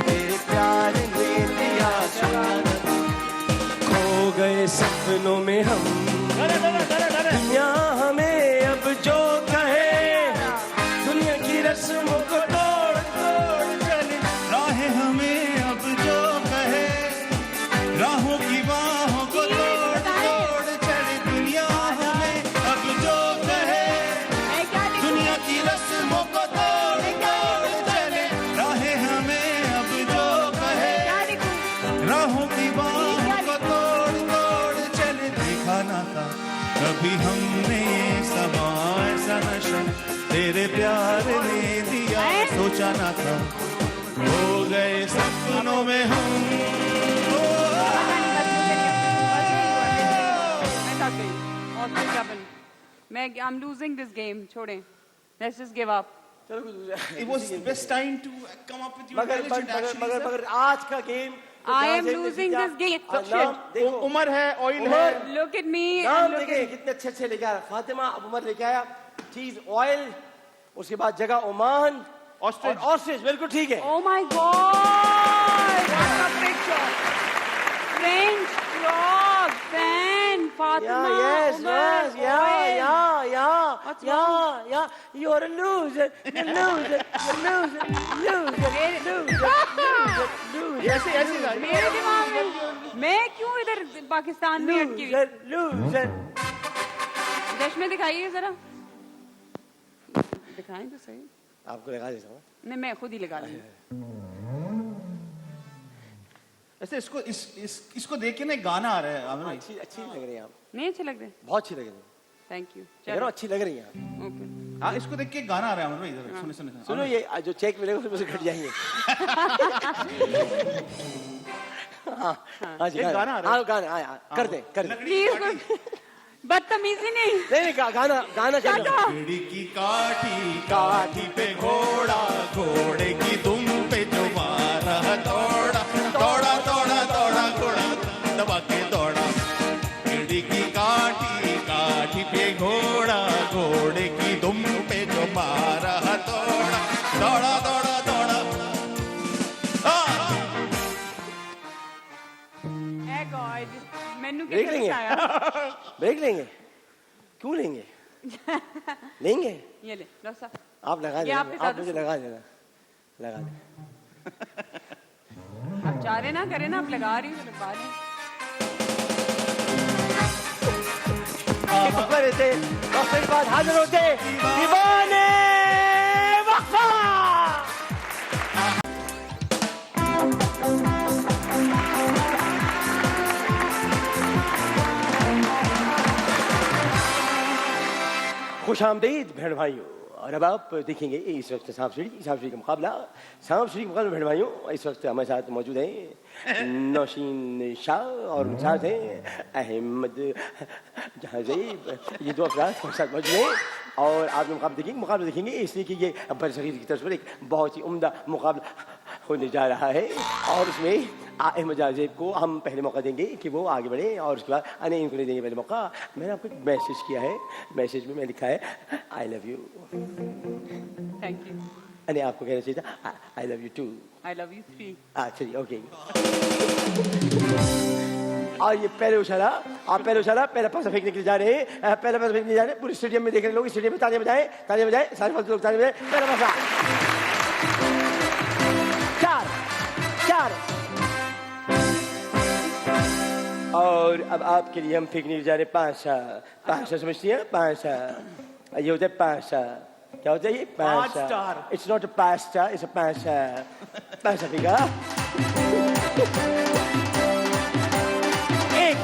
तेरे प्यार ने दिया शहादत। खो गए सपनों में हम, दुनिया हमें अब जो कहे, दुनिया की रस्मों को तोड़ तोड़ चले। राहें हमें अब जो कहे, राहों की बाहों को तोड़ तोड़ चले। दुनिया हमें अब जो कहे, दुनिया की रस्मों को तोड़ तोड़ चले। राहें हमें अब जो कहे, राहों की बाहों को तोड़ तोड़ चले। देखा ना था कभी हमने ये समा ऐसा नशा, तेरे प्यार ने दिया सोचा ना था। हो गए सपनों में हम। मैं थक गई। और फिर क्या बन? मैं I am losing this game. छोड़ें। Let's just give up. चलो कुछ दूसरा। It was the best time to come up with your मगर intelligent actions, sir. मगर आज का game I am losing this game. नाम देखो, उमर है, ऑयल उमर, है। Look at me. नाम and look देखे at कितने अच्छे अच्छे लेके आया। फातिमा अब उमर लेके आया चीज ऑयल, उसके बाद जगह ओमान, ऑस्ट्रिच। और ऑस्ट्रिच बिल्कुल ठीक है। Oh my God! What a picture! French frog, fan, Fatima, Yes, Umar, yes, oil. What's yeah. You're a loser, you're a loser, you're a loser, loser. ऐसे ऐसे था। मेरे दिमाग में मैं क्यों इधर पाकिस्तान में अटकी हुई? Loser. चश्मे दिखाइए जरा। दिखाएं तो सही। आपको लगा देता हूँ। नहीं मैं खुद ही लगा लूँ। ऐसे इसको देख के ना एक गाना आ रहा है आमिर भाई। अच्छी अच्छी लग रही है आप, नहीं अच्छे लग रहे? बहुत अच्छी लग रही है। Thank you. कह रहा हूँ अच्छी लग रही है आप। ओके। हाँ, इसको देख के एक गाना आ रहा है आमिर भाई। इधर सुने सुने सुनो ये जो चेक मिलेगा उसमें से कट जाएंगे। हाँ जी एक गाना आ रहा है। हाँ गाना हाँ कर दे प्लीज बदतमीजी नहीं। नहीं गाना गाना चलो। चिड़ी की काठी काठी पे घोड़ा, घोड़े की दुम पे जो मारा दौड़ा दौड़ा दौड़ा दौड़ा घोड़ा दबा के दौड़ा। चिड़ी की काठी काठी पे घोड़ा, घोड़े की दुम पे जो मारा दौड़ा दौड़ा दौड़ा दौड़ा। ए गॉड मैनू ब्रेक कितने लेंगे आया? ब्रेक लेंगे क्यों लेंगे लेंगे ये ले लो सा। आप लगा ये देना आपके आप साथ मुझे लगा देना लगा देना। आप चाह रहे ना करें ना, आप लगा रही हो तो लगवा रही खबर रहते और फिर बाद हाजिर होते दीवाने वक्फा। खुश आमदीद भेड़ भाइयों। और अब आप देखेंगे इस वक्त सांप सीढ़ी का मुकाबला। सांप सीढ़ी के मुकाबले भेड़ भाइयों इस वक्त हमारे साथ मौजूद हैं नौशीन शाह और उनके साथ हैं अहमद जहाज़ेब। ये दो अफराद हमारे साथ मौजूद हैं और आप मुकाबला देखेंगे इसलिए कि ये बरसगीर की तरफ से एक बहुत ही उम्दा मुकाबला होने जा रहा है। और उसमें अहमद जहाज़ेब को हम पहले मौका देंगे कि वो आगे बढ़े और उसके बाद अने इनको नहीं देंगे पहले मौका। मैंने आपको एक मैसेज किया है, मैसेज में मैं लिखा है I love you. Thank you. अने आपको कहना चाहिए था I love you too. I love you 3। चलिए ओके। और ये पहले उछाला, आप पहले उछाला, पहले पासा फेंकने के लिए जा रहे हैं, पहले पासा फेंकने जा रहे हैं, पूरे स्टेडियम में देख रहे लोग, स्टेडियम में तालियां बजाएं, सारे लोग तालियां बजाएं, पहला पासा 4 और अब आपके लिए हम फेंकने जा रहे 5 समझती हैं? 5 ये होता है 5 क्या होता है ये? 5 star. It's not a pasta, it's a 5 फेंका एक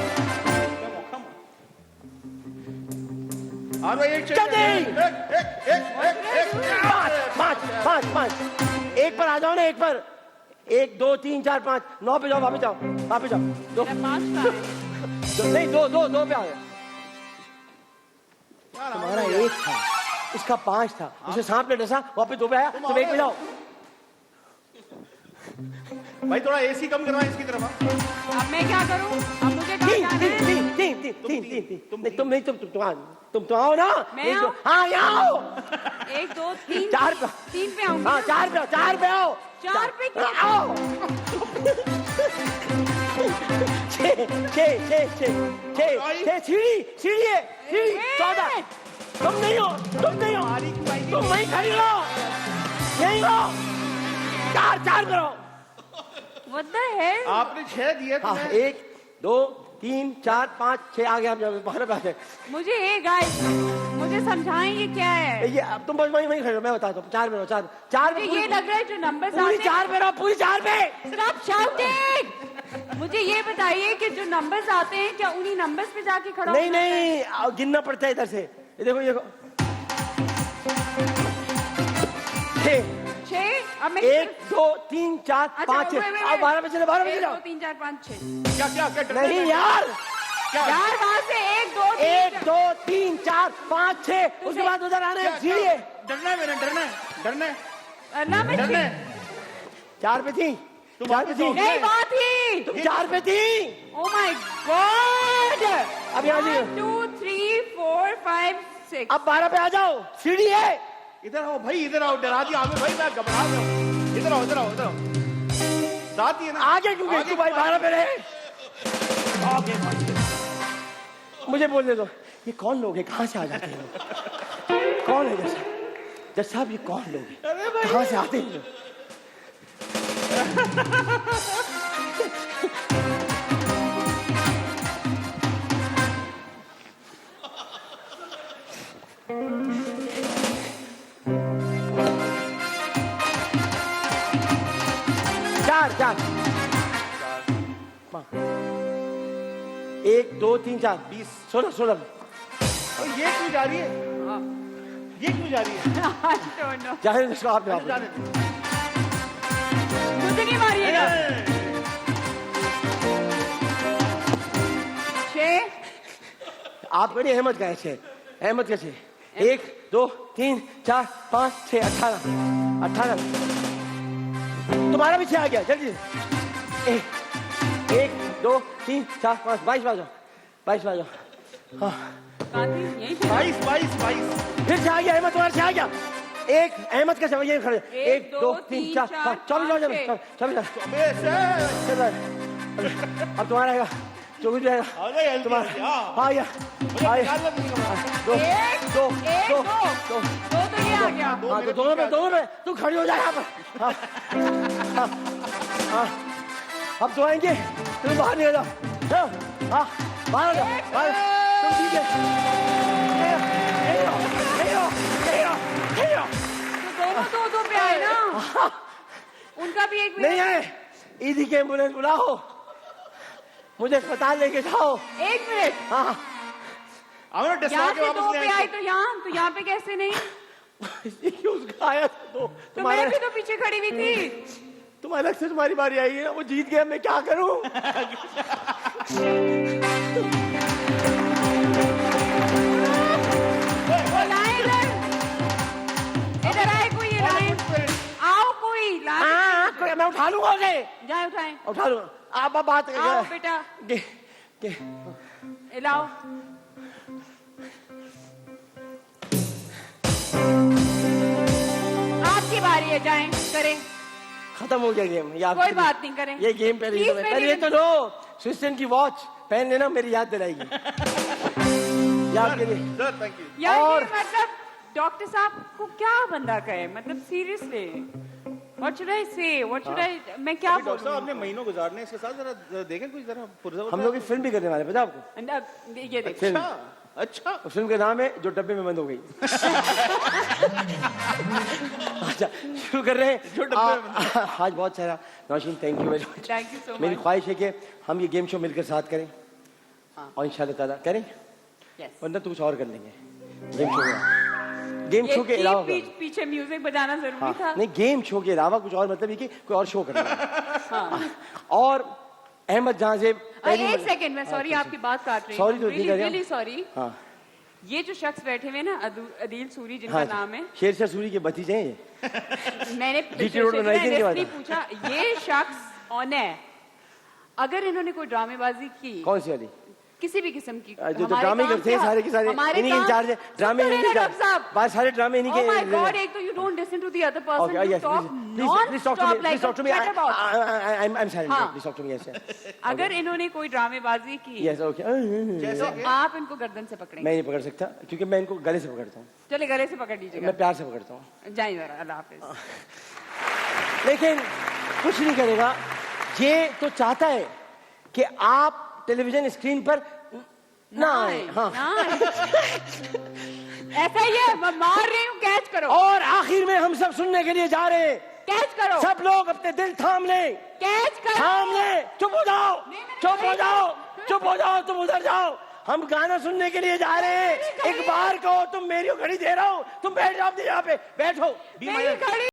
और भाई एक पाँच एक पर आ जाओ ना, एक पर 1 2 3 4 5 9 पे जाओ, वापस जाओ 2 नहीं 2 पे आ गए। तुम्हारा 1 था, इसका 5 था, उसे सांप ने डसा, वापस 2 पे आया, तुम 1 पे जाओ। भाई थोड़ा एसी कम करवा इसकी तरफ। अब मैं क्या करूं? अब मुझे कहाँ जाना है? तुम तो आओ ना। मैं आऊं? हाँ यहाँ आओ। 1 2 3 4 पे 3 पे आऊंगी। हाँ 4 पे आओ, 4 पे आओ, 4 पे क्या? आओ 6 सीढ़ी है, सीढ़ी 14 तुम नहीं हो तुम वहीं खड़ी रहो, यहीं रहो, 4 करो। What the hell? आपने 6 दिए तो 1 2 3 4 5 6 आ गया, हम बाहर पे आ गए। मुझे ये गाइस मुझे समझाएं ये क्या है? ये अब तुम बस वहीं खड़े रहो, मैं बताता हूँ। 4 पे रहो, 4 मुझे ये लग रहा है जो नंबर्स पूरी आते 4 पे रहो, पूरी 4 पे। Stop shouting! मुझे ये बताइए कि जो नंबर्स आते हैं क्या उन्हीं नंबर्स पे जाके खड़ा नहीं होना है? नहीं गिनना पड़ता है इधर से, ये देखो ये 6 अब मैं 1 2 3 4 5 6 अब 12 पे चले, 12 पे 1 जाओ। 2 3 4 5 6 क्या नहीं यार, यार वहां से 1 2 1 2 3 4 5 6 उसके बाद उधर आना है, सीढ़ी है। डरना है मैंने, डरना है ना मैं डरना है। 4 पे थी, 4 पे थी, नहीं बात ही। तुम 4 पे थी। Oh my God! अब यहाँ से 1 2 3 4 5 6 अब 12 पे आ जाओ, सीढ़ी है। इधर आओ भाई, इधर आओ, डरा दिया आपने भाई, मैं घबरा गया हूँ। इधर आओ साथ ही है ना आगे क्यों तू भाई 12 पे रहे। मुझे बोलने दो, ये कौन लोग हैं, कहाँ से आ जाते हैं लोग? कौन है जज साहब, ये कौन लोग हैं, कहाँ से आते हैं लोग? चार 1 2 3 4 20 16 ये क्यों जा रही है? ये क्यों जा रही है? I don't know. जाने दो इसको, आपने जाने दो। मुझे नहीं मारिएगा। 6 आपको नहीं, अहमद का है 6, अहमद का 6 1 2 3 4 5 6 18 तुम्हारा भी 6 आ गया, जल्दी 1 2 3 4 5 22 बाजो हाँ यही 22 फिर 6 आ गया, अहमद तुम्हारा 6 आ गया। 1 अहमद का 6 ये खड़े 1 2 3 4 5 24 अब तुम्हारा आएगा, 24 जाएगा तुम्हारा। हाँ या 2 तो ये आ गया। हाँ तो दोनों में तू खड़ी हो जाए यहाँ पर। हाँ अब तो आएंगे, तुम बाहर नहीं हो जाओ, हाँ बाहर हो जाओ, तुम ठीक है। तो दोनों 2 पे आए ना, उनका भी एक नहीं आए, ईदी के एम्बुलेंस बुलाओ, मुझे अस्पताल लेके जाओ। 1 मिनट। हाँ यहाँ से 2 पे आए तो यहाँ पे कैसे नहीं? उसका आया था तो मैं भी तो पीछे खड़ी हुई थी। तुम अलग से, तुम्हारी बारी आई है, वो जीत गया, मैं क्या करूं? इधर आए कोई, ये लाए, आओ कोई लाए। मैं उठा लूंगा उसे, जाए उठाए, उठा लूंगा। आप बात आओ बेटा, लाओ। आपकी बारी है, जाएं करें। खत्म हो गया गेम, कोई बात नहीं, करें। ये गेम पहले Please, पहले ये तो लो, स्विस्टन की वॉच पहन लेना, मेरी याद दिलाएगी। याद के लिए। Sir thank you. यार और- ये मतलब डॉक्टर साहब को क्या बंदा कहे, मतलब सीरियसली व्हाट शुड आई से, व्हाट शुड आई, मैं क्या डॉक्टर साहब बोलूं? आपने महीनों गुजारने इसके साथ, जरा देखें कुछ, जरा फुर्सत हम लोग एक फिल्म भी करने वाले हैं, पता है आपको? ये देखो फिल्म, अच्छा उस फिल्म का नाम है जो डब्बे में बंद हो गई। अच्छा शुरू कर रहे हैं। जो डब्बे में आज बहुत सारा Nausheen, thank you very much. Thank you so very much. ख्वाहिश है कि हम ये गेम शो मिलकर साथ करें और इंशाल्लाह ताला करें, यस, वरना तो कुछ और कर लेंगे गेम शो में। गेम शो के ये अलावा पीछे म्यूजिक बजाना जरूरी हाँ, था। नहीं गेम शो के अलावा कुछ और, मतलब ये कि कोई और शो करना है। और अहमद जहां से एक सेकंड, मैं सॉरी आपकी बात काट रही हूँ। Sorry तो नहीं कर रहे हम। Really sorry. हाँ ये जो शख्स बैठे हुए हैं ना, अदील सूरी जिनका हाँ नाम है, शेरशाह सूरी के भतीजे हैं ये। मैंने GT रोड में बनाई थी इनके बाद। नहीं पूछा, ये शख्स ऑन है, अगर इन्होंने कोई ड्रामेबाजी की कौन सी वाली? किसी भी किस्म की, जो हमारे ड्रामे काम करते हैं क्या- सारे के सारे हमारे इन्हीं के काम- इंचार्ज है, ड्रामे सुन इन्हीं रहे के हैं डॉक्टर साहब? बात सारे ड्रामे इन्हीं Oh my के। God, एक तो you don't listen to the other person. Okay, You yes, talk please non-stop talk to me. like Please talk to me. a chatterbox. I'm silent. हाँ. Please talk to me. Yes. अगर इन्होंने कोई ड्रामेबाजी की Yes. Okay. जैसे तो आप इनको गर्दन से पकड़ेंगे। मैं नहीं पकड़ सकता क्योंकि मैं इनको गले से पकड़ता हूँ। चले गले से पकड़ लीजिएगा। मैं प्यार से पकड़ता हूँ। जाइए जरा, अल्लाह हाफिज। लेकिन कुछ नहीं करेगा। ये तो चाहता है कि आप टेलीविजन स्क्रीन पर ना आए। हाँ। ऐसा ही है, मैं मार रही हूँ, कैच करो, और आखिर में हम सब सुनने के लिए जा रहे हैं। कैच करो, सब लोग अपने दिल थाम लें, कैच करो। थाम लें। चुप हो जाओ, नहीं, मैंने चुप हो नहीं जाओ, कहा। चुप हो जाओ, तुम उधर जाओ। हम गाना सुनने के लिए जा रहे हैं। एक बार कहो, तुम मेरी घड़ी दे रहा हूँ, तुम बैठ जाओ अपनी जगह पे, बैठो। मेरी घड़ी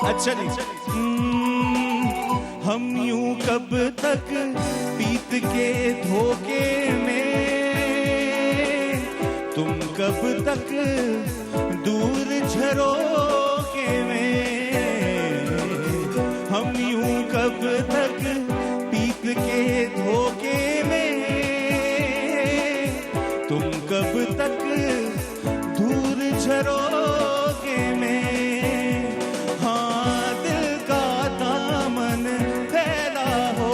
अच्छा जी। हम यूं कब तक बीत के धोखे में, तुम कब तक दूर झरोखे में, हम यूं कब तक बीत के धोखे में, तुम कब तक दूर झरोखे में। हाँ दिल का दामन फैला हो,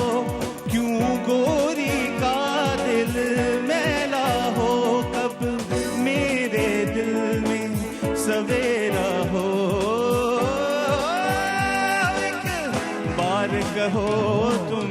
क्यों गोरी का दिल मैला हो, कब मेरे दिल में सवेरा हो। एक बार कहो तुम